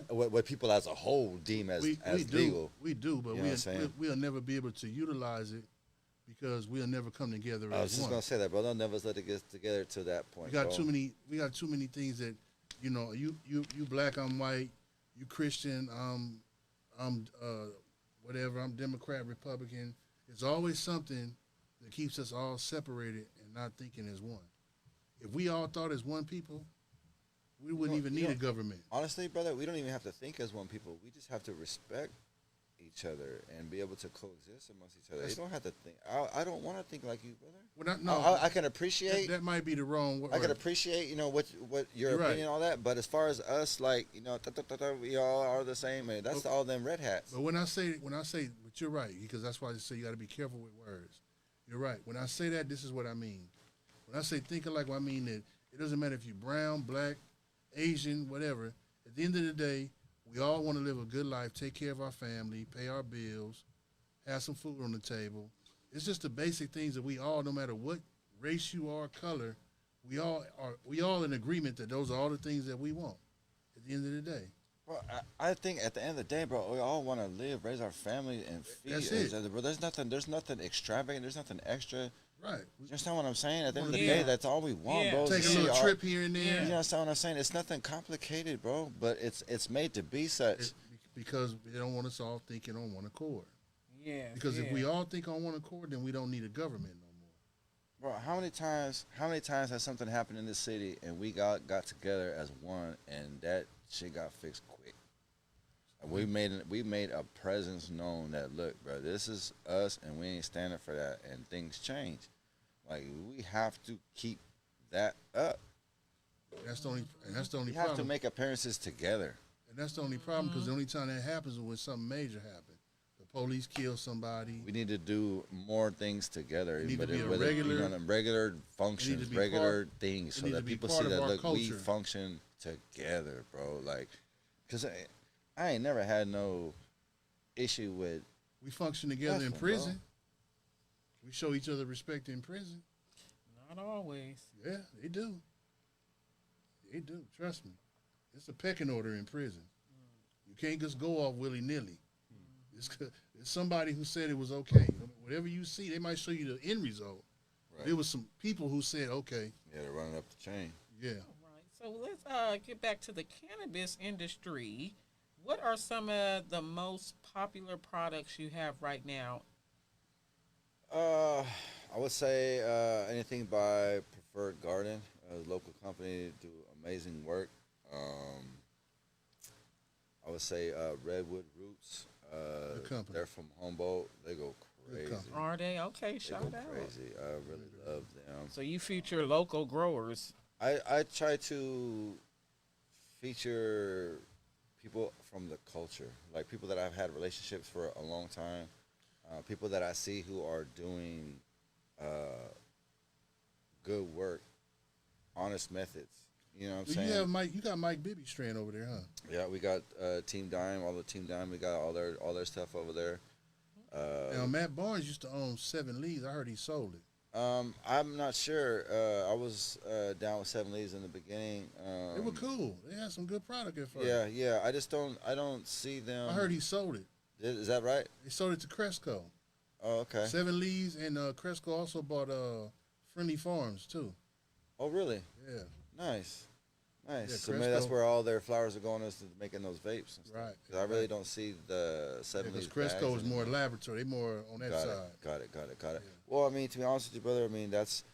what people as a whole deem as legal. We do, but you know we'll never be able to utilize it because we'll never come together as one. I was just gonna say that, bro. They'll never let it get together to that point. We got too many things that, you know, you black, I'm white, you Christian, I'm whatever, I'm Democrat, Republican. It's always something that keeps us all separated and not thinking as one. If we all thought as one people, we wouldn't even need a government. Honestly, brother, we don't even have to think as one people. We just have to respect each other and be able to coexist amongst each other. You don't have to think. I don't want to think like you, brother. Well, I can appreciate. That might be the wrong word. I can appreciate, you know, what your opinion and all that. But as far as us, like, you know, we all are the same. Man, that's all them red hats. But when I say, but you're right, because that's why I say you got to be careful with words. You're right. When I say that, this is what I mean. When I say think alike, I mean that it doesn't matter if you're brown, black, Asian, whatever. At the end of the day, we all want to live a good life, take care of our family, pay our bills, have some food on the table. It's just the basic things that we all, no matter what race you are, color, we all in agreement that those are all the things that we want at the end of the day. Well, I think at the end of the day, bro, we all want to live, raise our family, and feed each other. Bro, there's nothing extravagant. There's nothing extra. Right. You understand what I'm saying? At the end of the day, that's all we want, bro. Take a little trip here and there. You understand what I'm saying? It's nothing complicated, bro, but it's made to be such. Because they don't want us all thinking on one accord. Yeah. Because if we all think on one accord, then we don't need a government no more. Bro, how many times has something happened in this city and we got together as one and that shit got fixed quick? And we made a presence known that, look, bro, this is us and we ain't standing for that, and things change. Like, we have to keep that up. That's the only problem. We have to make appearances together. And that's the only problem, because the only time that happens is when something major happens. The police kill somebody. We need to do more things together. We need to be regular functions, regular things, so that people see that, look, we culture. function together, bro. Like, because I ain't never had no issue with. We function together in prison. Bro. We show each other respect in prison. Not always. Yeah, they do. They do. Trust me. It's a pecking order in prison. You can't just go off willy-nilly. It's somebody who said it was okay. Whatever you see, they might show you the end result. Right. There was some people who said, okay. Yeah, they're running up the chain. Yeah. All right. So let's get back to the cannabis industry. What are some of the most popular products you have right now? I would say anything by Preferred Garden, a local company, do amazing work. I would say Redwood Roots. They're from Humboldt. They go crazy. Are they? Okay, shout out. Crazy. I really love them. So you feature local growers. I try to feature people from the culture, like people that I've had relationships for a long time. People that I see who are doing good work, honest methods. You know what I'm saying? You got Mike Bibby strand over there, huh? Yeah, we got Team Dime, all the Team Dime. We got all their stuff over there. Now Matt Barnes used to own 7 Leaves. I heard he sold it. I'm not sure. I was down with 7 Leaves in the beginning. They were cool. They had some good product at first. Yeah. I don't see them. I heard he sold it. Is that right? He sold it to Cresco. Oh, okay. 7 Leaves and Cresco also bought Friendly Farms too. Oh, really? Yeah. Nice. Yeah, So maybe that's where all their flowers are going, is to making those vapes. And stuff. Right. Because I really don't see the 7 Leaves. Because Cresco is more laboratory. They more on that side. Got it. Yeah. Well, I mean, to be honest with you, brother, I mean, that's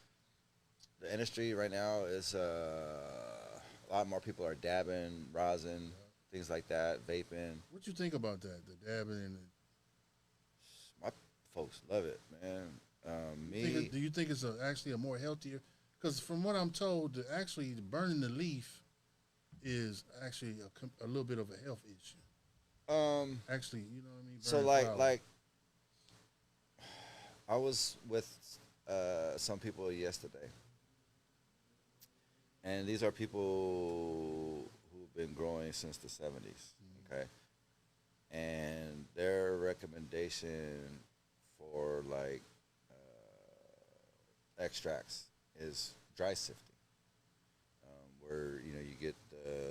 the industry right now is a lot more people are dabbing, rosin, things like that, vaping. What you think about that? The dabbing and my folks love it, man. Do you think it's actually a more healthier? Because from what I'm told, actually burning the leaf is actually a little bit of a health issue. Actually, you know what I mean? So like, I was with some people yesterday, And these are people who've been growing since the 70s, okay? And their recommendation for like extracts is dry sifting, where you get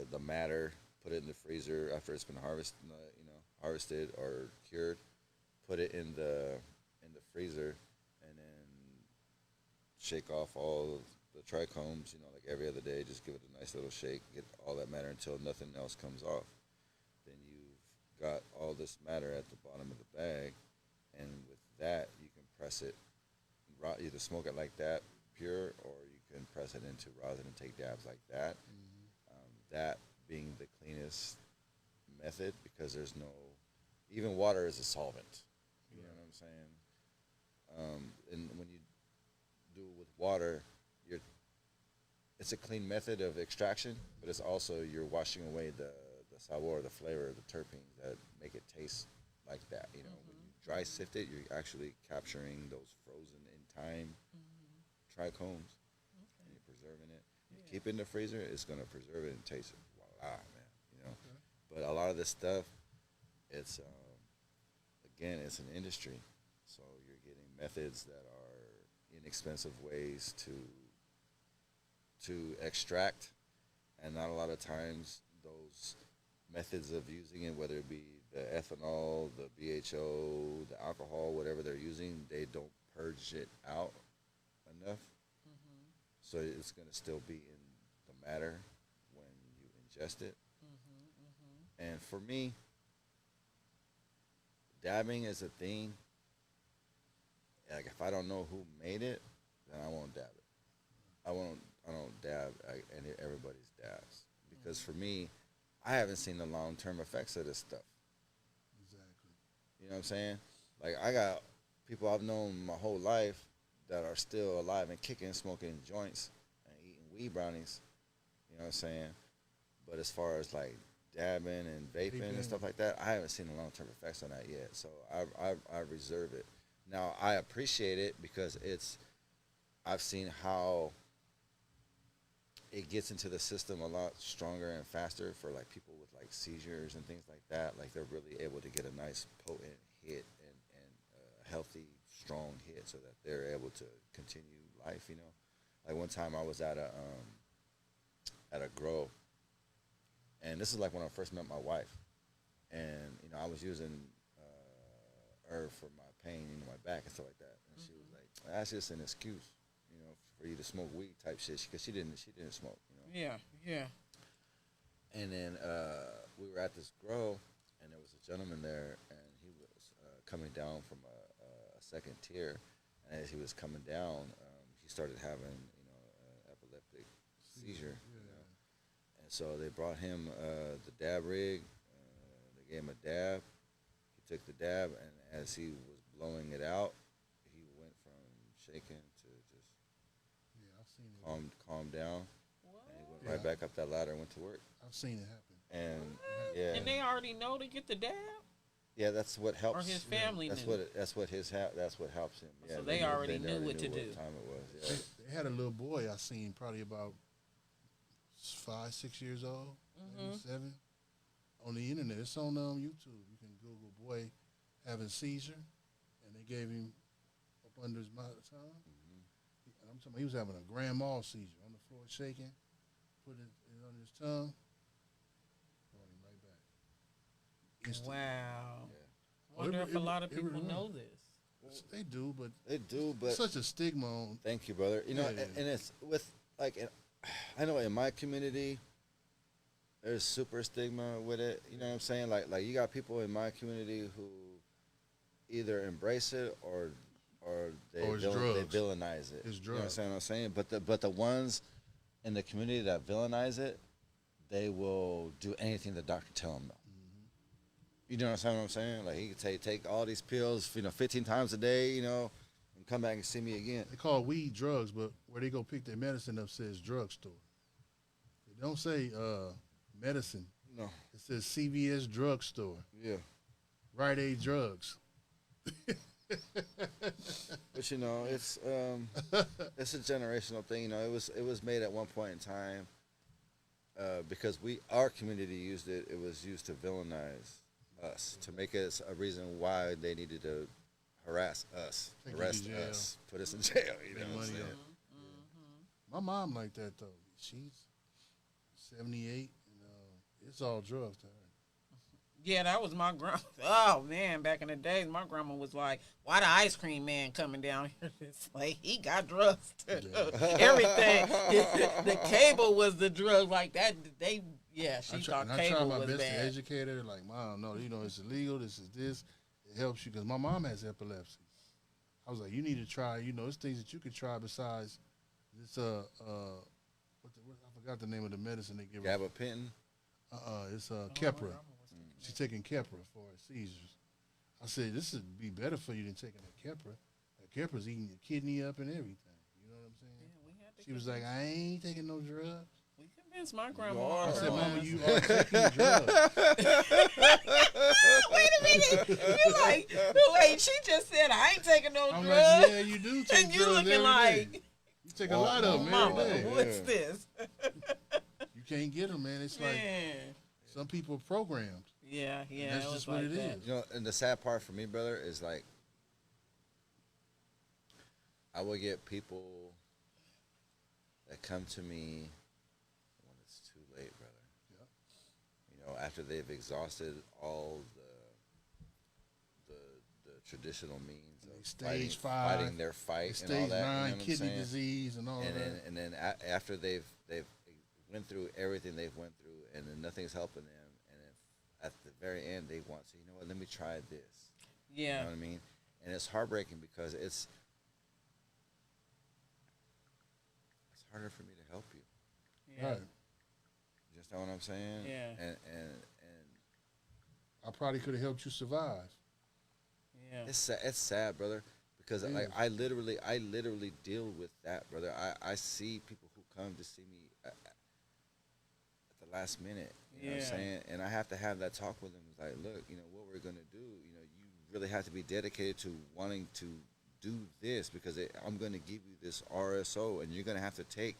the matter, put it in the freezer after it's been harvested or cured, put it in the freezer, and then shake off all the trichomes, like every other day. Just give it a nice little shake, get all that matter until nothing else comes off. Then you've got all this matter at the bottom of the bag, and with that you can press it, either smoke it like that, pure, or you can press it into rosin and take dabs like that. That being the cleanest method, because there's no, even water is a solvent. You know what I'm saying? And when you do it with water, it's a clean method of extraction, but it's also, you're washing away the sabor, the flavor, the terpenes that make it taste like that. When you dry sift it, you're actually capturing those frozen in time trichomes, and you're preserving it. You keep it in the freezer, it's gonna preserve it and taste it. Voila, man. But a lot of this stuff, it's again, it's an industry, so you're getting methods that are inexpensive ways to extract, and not a lot of times those methods of using it, whether it be the ethanol, the BHO, the alcohol, whatever they're using, they don't purge it out enough. So it's going to still be in the matter when you ingest it. And for me, dabbing is a thing. Like, if I don't know who made it, then I won't dab it. I don't dab everybody's dabs, because for me, I haven't seen the long-term effects of this stuff. Exactly. You know what I'm saying? Like, I got people I've known my whole life that are still alive and kicking, smoking joints and eating weed brownies. You know what I'm saying? But as far as like dabbing and vaping and stuff like that, I haven't seen the long-term effects on that yet. So I reserve it. Now, I appreciate it because I've seen how it gets into the system a lot stronger and faster for like people with like seizures and things like that. Like, they're really able to get a nice potent hit and a healthy, strong hit, so that they're able to continue life. Like, one time I was at a grow, and this is like when I first met my wife, and I was using herb for my pain, my back and stuff like that, and she was like, "That's just an excuse, for you to smoke weed," type shit, because she didn't smoke. Yeah. And then we were at this grow, and there was a gentleman there, and he was coming down from a second tier, and as he was coming down, he started having an epileptic seizure. And so they brought him the dab rig. They gave him a dab. He took the dab, and as he was blowing it out, he went from shaking to just I've seen it. calm down. What? And he went right back up that ladder and went to work. I've seen it happen. And And they already know to get the dab. Yeah, that's what helps. Or his family That's knew. that's what helps him. Yeah, So they already knew what to do. What time it was. Yeah. They had a little boy I seen, probably about 5, 6 years old, maybe 7, on the internet. It's on YouTube. You can Google boy having seizure, and they gave him up under his mouth tongue. And I'm talking about, he was having a grand mal seizure on the floor, shaking, put it under his tongue, brought him right back. Instantly. Wow. Yeah. Wonder if a lot of people know this. They do, but But such a stigma on. thank you, brother. And it's with like, I know in my community, there's super stigma with it. You know what I'm saying? Like you got people in my community who either embrace it or they villainize it. It's You know drugs. what I'm saying? But the ones in the community that villainize it, they will do anything the doctor tell them. You know what I'm saying? Like, he could take all these pills, 15 times a day, and come back and see me again. They call weed drugs, but where they go pick their medicine up says drugstore. They don't say medicine. No. It says CVS drugstore. Yeah. Rite Aid drugs. But But you know, it's a generational thing. You know, it was made at one point in time because our community used it. It was used to villainize us, to make us a reason why they needed to harass us, arrest us, put us in jail. You know what I'm saying? My mom like that though. She's 78, and it's all drugs to her. Yeah, that was my grandma. Oh man, back in the days, my grandma was like, "Why the ice cream man coming down here?" It's like he got drugs. Everything. The cable was the drug like that. She thought I cable try my was best bad. to educate her. Like, Mom, no, it's illegal. This is this. It helps you because my mom has epilepsy. I was like, you need to try. There's things that you could try besides this. I forgot the name of the medicine they give her. Gabapentin. It's Keppra. She's taking Keppra for her seizures. I said, this would be better for you than taking a Keppra. That Kepra's eating your kidney up and everything. You know what I'm saying? Yeah, she was like, I ain't taking no drugs. We convinced my grandma. I said, Mama, you are taking drugs. Wait a minute. You like, wait, she just said I ain't taking no I'm drugs. like, yeah, you do take and you drugs looking every like, day. You take a lot of them Mama, every day. what's this? You can't get them, man. It's like some people are programmed. Yeah. That's just what it is. You know, and the sad part for me, brother, is like I will get people that come to me when it's too late, brother. Yep. You know, after they've exhausted all the traditional means of fighting their fight and all that. Stage 9 you know kidney disease and all that. And then after they've went through everything they've went through, and then nothing's helping them. At the very end, they want to say, you know what, let me try this. Yeah. You know what I mean? And it's heartbreaking because it's harder for me to help you. Yeah. Right. You understand what I'm saying? Yeah. And I probably could have helped you survive. Yeah. it's sad, brother, because like I literally deal with that, brother. I see people who come to see me at the last minute. You know what I'm saying? And I have to have that talk with them. It's like, look, what we're going to do, you really have to be dedicated to wanting to do this because I'm going to give you this RSO and you're going to have to take,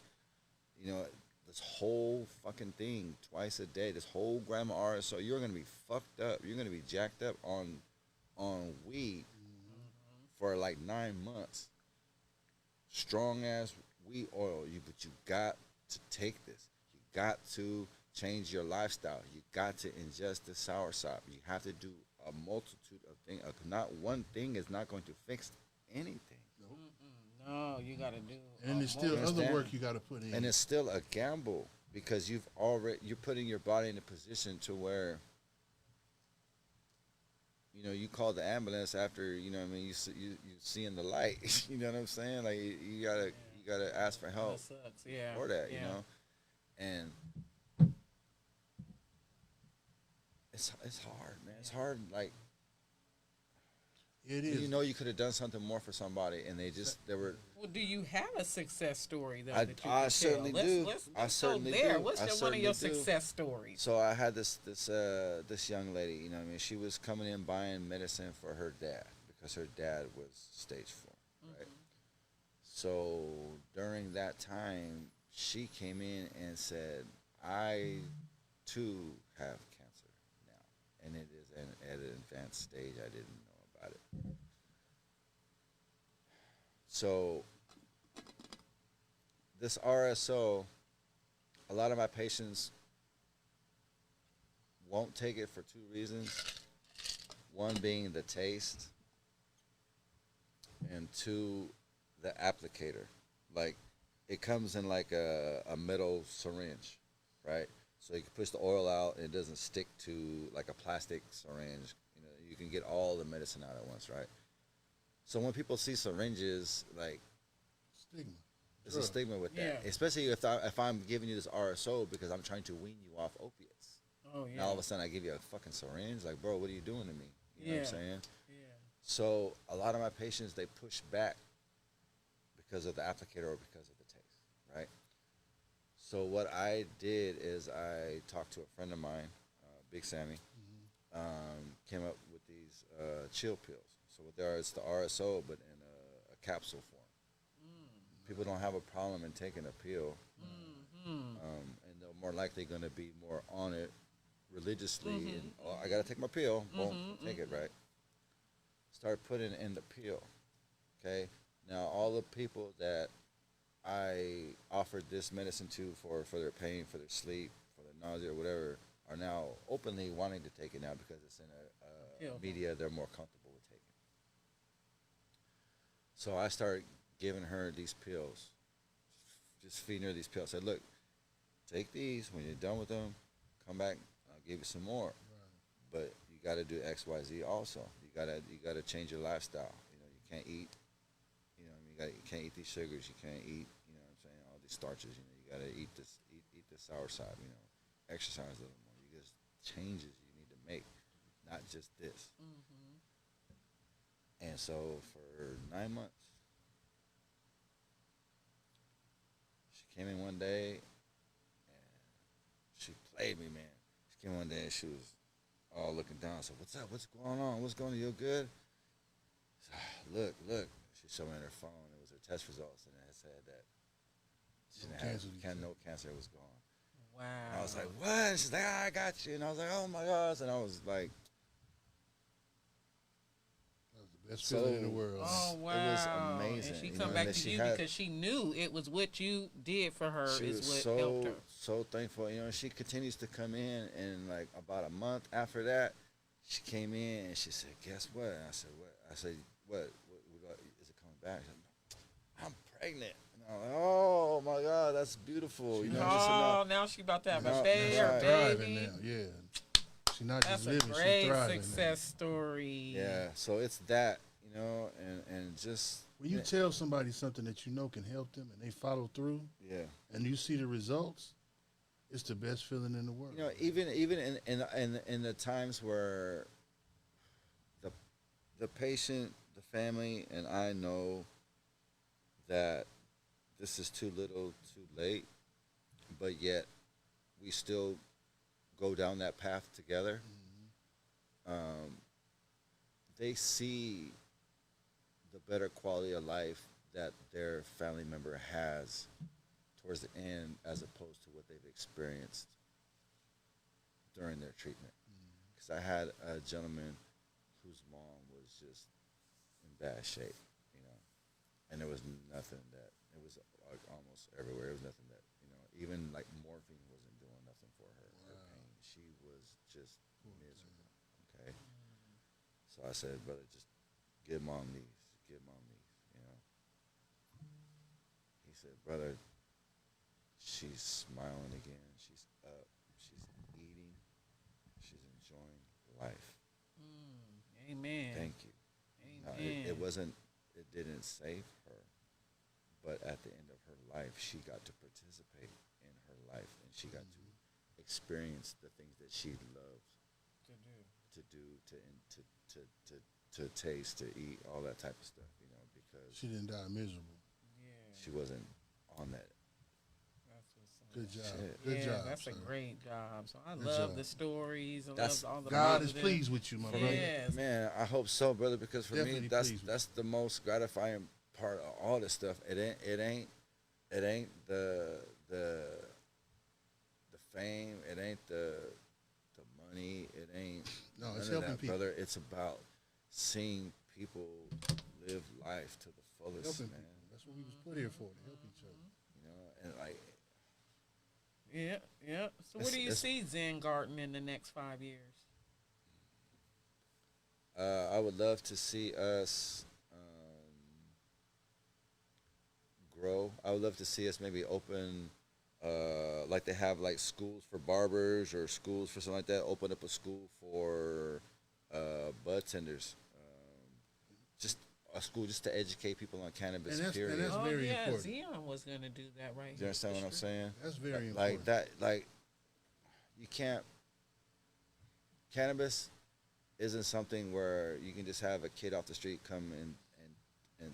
this whole fucking thing twice a day, this whole gram of RSO. You're going to be fucked up. You're going to be jacked up on weed for like 9 months. Strong ass weed oil. But you got to take this. You got to change your lifestyle. You got to ingest the soursop. You have to do a multitude of things. Not one thing is not going to fix anything. No, you got to do. And there's still other work you got to put in. And it's still a gamble because you're putting your body in a position to where you call the ambulance after you seeing the light. You know what I'm saying? Like you gotta ask for help. That sucks. Yeah. For that, and it's hard, man. It's hard. Like it is. You could have done something more for somebody, and they were. Well, do you have a success story though? I certainly do. Let's certainly go there. What's one of your success stories? So I had this young lady. She was coming in buying medicine for her dad because her dad was stage 4, right? So during that time, she came in and said, "I too have cancer now, and it is at an advanced stage. I didn't know about it." So this RSO, a lot of my patients won't take it for 2 reasons. One being the taste, and 2, the applicator. Like, it comes in like a metal syringe, right? So you can push the oil out and it doesn't stick to like a plastic syringe. You can get all the medicine out at once, right? So when people see syringes, like, Stigma. there's a stigma with that. Especially if I'm giving you this RSO because I'm trying to wean you off opiates. Oh, yeah. Now all of a sudden I give you a fucking syringe. Like, bro, what are you doing to me? You know what I'm saying? Yeah. So a lot of my patients, they push back because of the applicator or because of the taste, right? So what I did is I talked to a friend of mine, Big Sammy, came up with these chill pills. So what they are, it's the RSO, but in a capsule form. People don't have a problem in taking a pill, and they're more likely going to be more on it religiously. And I got to take my pill. Boom, take it, right? Start putting in the pill. Okay. Now all the people that I offered this medicine to for their pain, for their sleep, for their nausea, or whatever, are now openly wanting to take it now because it's in a media they're more comfortable with taking. So I started giving her these pills, just feeding her these pills. I said, look, take these. When you're done with them, come back. I'll give you some more. Right. But you got to do X, Y, Z also. You gotta change your lifestyle. You know, you can't eat. You know, you can't eat these sugars. You can't eat. You know what I'm saying? All these starches. You know, you gotta eat the sour side. You know, exercise a little more. You just changes you need to make, not just this. And so for 9 months, she came in one day and she played me, man. She came one day and she was all looking down. I said, what's up? What's going on? What's going on? You good? Said, look. She showed me on her phone. It was her test results, and it said that she didn't have no cancer. It was gone. Wow. And I was like, what? And she's like, I got you. And I was like, oh my gosh. And I was like, best feeling in the world. Oh, wow. It was amazing. And she come back to you because she knew it was what you did for her is what helped her. So thankful. You know, she continues to come in, and like about a month after that, she came in and she said, guess what? And I said, what? I said, what is it coming back? She said, I'm pregnant. And I'm like, oh my God, that's beautiful. You know, now she about to have a baby. Now. Yeah. She's not That's just living, she's a thriving. great success story. Yeah, so it's that, you know, and just when you tell somebody something that you know can help them and they follow through, and you see the results, it's the best feeling in the world. You know, even in the times where the patient, the family, and I know that this is too little, too late, but yet we still go down that path together. They see the better quality of life that their family member has towards the end as opposed to what they've experienced during their treatment. Because I had a gentleman whose mom was just in bad shape, you know, and there was nothing that, it was like almost everywhere. There was nothing that, you know, even like morphine wasn't doing nothing for her. Her pain. She was just miserable, okay? So I said, brother, just give mom these, you know? He said, brother, she's smiling again. She's up. She's eating. She's enjoying life. Amen. Thank you. Amen. It didn't save her, but at the end of her life, she got to participate in her life, and she got to experience the things that she loved to taste, to eat, all that type of stuff, you know, because she didn't die miserable. Yeah. She wasn't on that. Good job. Shit. Good job. That's sir. a great job. So I Good love job. the stories. I That's- love all the God is positive. pleased with you, my brother. Yes. Man, I hope so, brother, because for Definitely me, pleased with that's the most gratifying part of all this stuff. It ain't the fame. It ain't the money. It ain't No, none it's of helping that, people. brother. It's about seeing people live life to the fullest, Helping man. people. That's what we was put here for, to help each other. You know, and like Yeah. So where do you see Zen Garden in the next 5 years? I would love to see us grow. I would love to see us maybe open, like they have like schools for barbers or schools for something like that. Open up a school for bud tenders. Just a school just to educate people on cannabis. And Period. that's very important. Zion was going to do that right You here. understand what I'm saying? That's very Like important. that. Like you can't. Cannabis isn't something where you can just have a kid off the street come and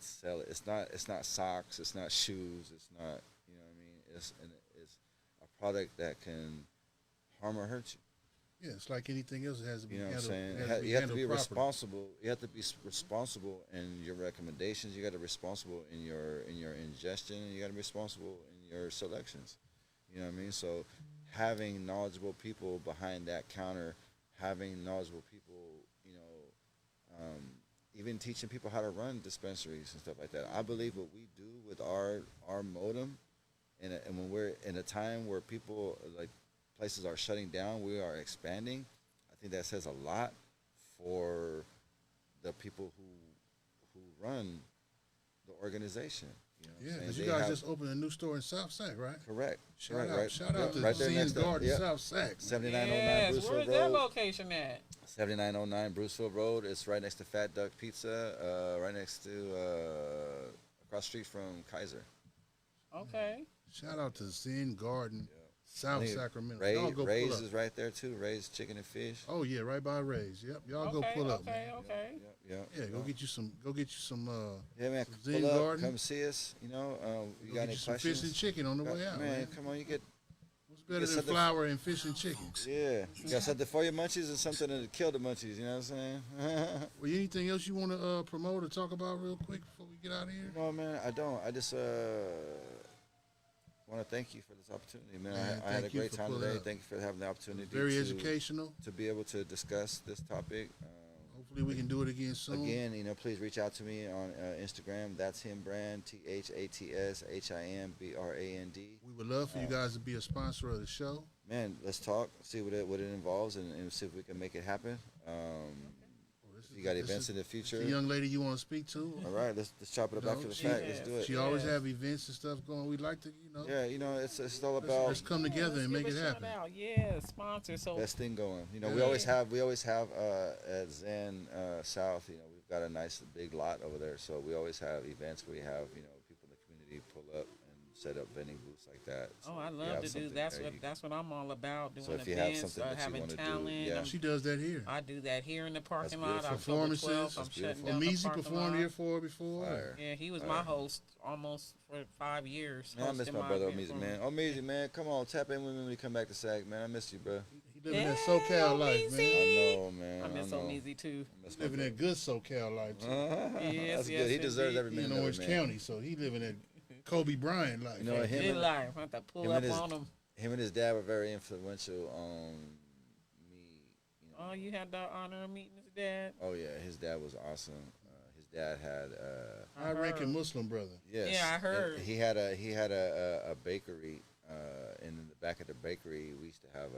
sell it. It's not socks. It's not shoes. It's not, you know what I mean. It's a product that can harm or hurt you. Yeah, it's like anything else. It has to be You know what I'm handled. saying? You have to be properly. responsible. You have to be responsible in your recommendations. You got to be responsible in your ingestion. And you got to be responsible in your selections. You know what I mean? So, having knowledgeable people behind that counter, having knowledgeable people, even teaching people how to run dispensaries and stuff like that. I believe what we do with our modem, and when we're in a time where people like places are shutting down, we are expanding. I think that says a lot for the people who run the organization. You know Yeah, because you guys just opened a new store in South Sac, right? Correct. Shout Right. out to right there Zen next Garden to, South Sac. 7909 Yes, Bruceville where's Road. that location at? 7909 Bruceville Road. It's right next to Fat Duck Pizza. Right next to across the street from Kaiser. Okay. Shout out to Zen Garden, Yeah. South Sacramento. Y'all go Ray's pull up. is right there too. Ray's Chicken and Fish. Oh yeah, right by Ray's. Yep, y'all go pull up, man. Okay. Yeah, go get you some. Yeah, man. Zen Pull up, Garden. come see us. You got Get any you some questions? fish and chicken on the way out, man. Come on, you get. What's better get than something- flour and fish and chicken? Yeah, you got something for your munchies and something to kill the munchies. You know what I'm saying? Well, anything else you want to promote or talk about real quick before we get out of here? No, man, I don't. I just want to thank you for this opportunity, man. Man, I had a thank you great for time pulling today. up. Thank you for having the opportunity. Very educational. To be able to discuss this topic. Hopefully, we can do it again soon. Again, please reach out to me on Instagram. That's him brand THATSHIMBRAND. We would love for you guys to be a sponsor of the show. Man, let's talk. See what it involves, and see if we can make it happen. You got events in the future. The young lady you want to speak to? All right, let's chop it up after the fact. Let's do it. She always have events and stuff going. We'd like to, Yeah, it's all about. Let's come together and make it happen. Yeah, sponsor. So Best thing going. We always have at Zen South. We've got a nice big lot over there, so we always have events where we have people in the community pull up and set up vending booths like that. So I love to do. That's what I'm all about. Doing So if you events, have something that you having want to do, talent. yeah. She does that here. I do that here in the parking That's lot. beautiful. October Performances. 12th, I'm shutting down the Meezy parking performed lot. here for her before. Fire. Yeah, he was my host almost for 5 years. Man, I miss hosting my brother event Omeezy, for man. Omeezy, man, come on, tap in with me when you come back to SAC, man. I miss you, bro. He living that SoCal life, man. I know, man. I miss Omeezy too. He living that good SoCal life, too. Yes, That's yes, good. He deserves every He minute in of Orange it, man. County, so he living that Kobe Bryant life. Him Good and, life. I have to pull him up and his- on him. him and his dad were very influential on me. Oh, you had the honor of meeting his dad? Oh yeah, his dad was awesome. His dad had High-ranking Muslim brother. yes. Yeah, I heard. And he had a bakery. In the back of the bakery, we used to have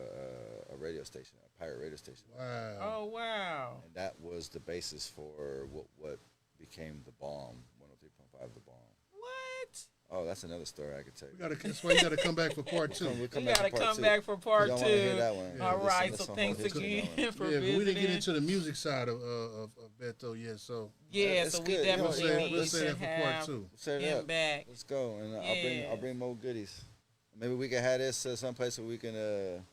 a radio station, a pirate radio station. Wow. Oh, wow. And that was the basis for what became the bomb, 103.5 the bomb. What? Oh, that's another story I could tell you. That's why you got to come back for part two. We'll come You back got to for part come two. back for part Y'all two. wanna hear that one. All Yeah, right, there's so some thanks whole history again going on. for Yeah, visiting. but we didn't get into the music side of BETO yet, so Yeah, It's so we good. You know, definitely need let's say to that for part have two. Set it him up. back. Let's go, and Yeah. I'll bring more goodies. Maybe we can have this someplace where we can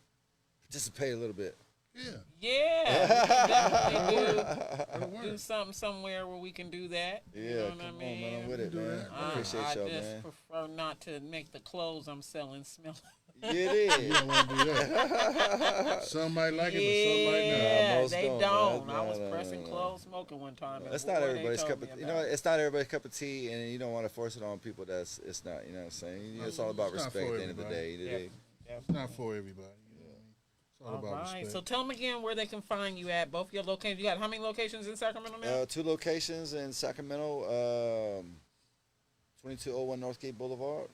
participate a little bit. Yeah. Yeah, we can definitely That'll do work. something somewhere where we can do that. Yeah, You know what I come mean? on, man, I'm with it, Do man. that. I appreciate I y'all, just man. prefer not to make the clothes I'm selling smell. Yeah, it You is. don't want to do that. Some might like it, but some might not. Yeah, most they don't, don't. man. I was No, no, pressing no. clothes smoking one time. That's and not boy, they everybody's told cup me of about it. it's not everybody's cup of tea, and you don't want to force it on people. It's not. You know what I'm saying? It's all about It's not respect for at the end of the day. everybody. You dig? It's not for everybody. You know what I mean? It's all All about right. respect. So tell them again where they can find you at. Both your locations. You got how many locations in Sacramento now? 2 locations in Sacramento, 2201 Northgate Boulevard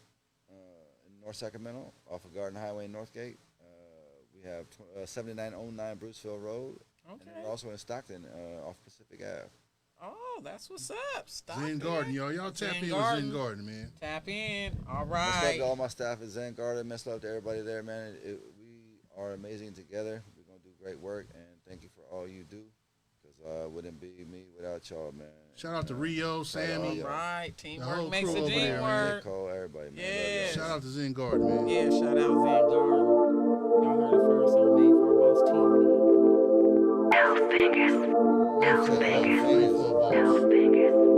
in North Sacramento, off of Garden Highway in Northgate. We have 7909 Bruceville Road. And then Okay. we're also in Stockton, off Pacific Ave. Oh, that's what's up. Stop Zen it. Garden, y'all. Y'all tap Zen in Garden. with Zen Garden, man. Tap in. All Much love right. to all my staff at Zen Garden. Much love to everybody there, man. We are amazing together. We're going to do great work, and thank you for all you do, because wouldn't be me without y'all, man. Shout out to Rio, Sammy. out. All right. The Teamwork whole makes crew the over dream there, man. work. Call everybody, man. Yeah. Love y'all. Shout out to Zen Garden, man. Yeah, shout out Zen Garden. Y'all heard it first on Made for Boss TV. No fingers. No Love fingers. y'all. No fingers.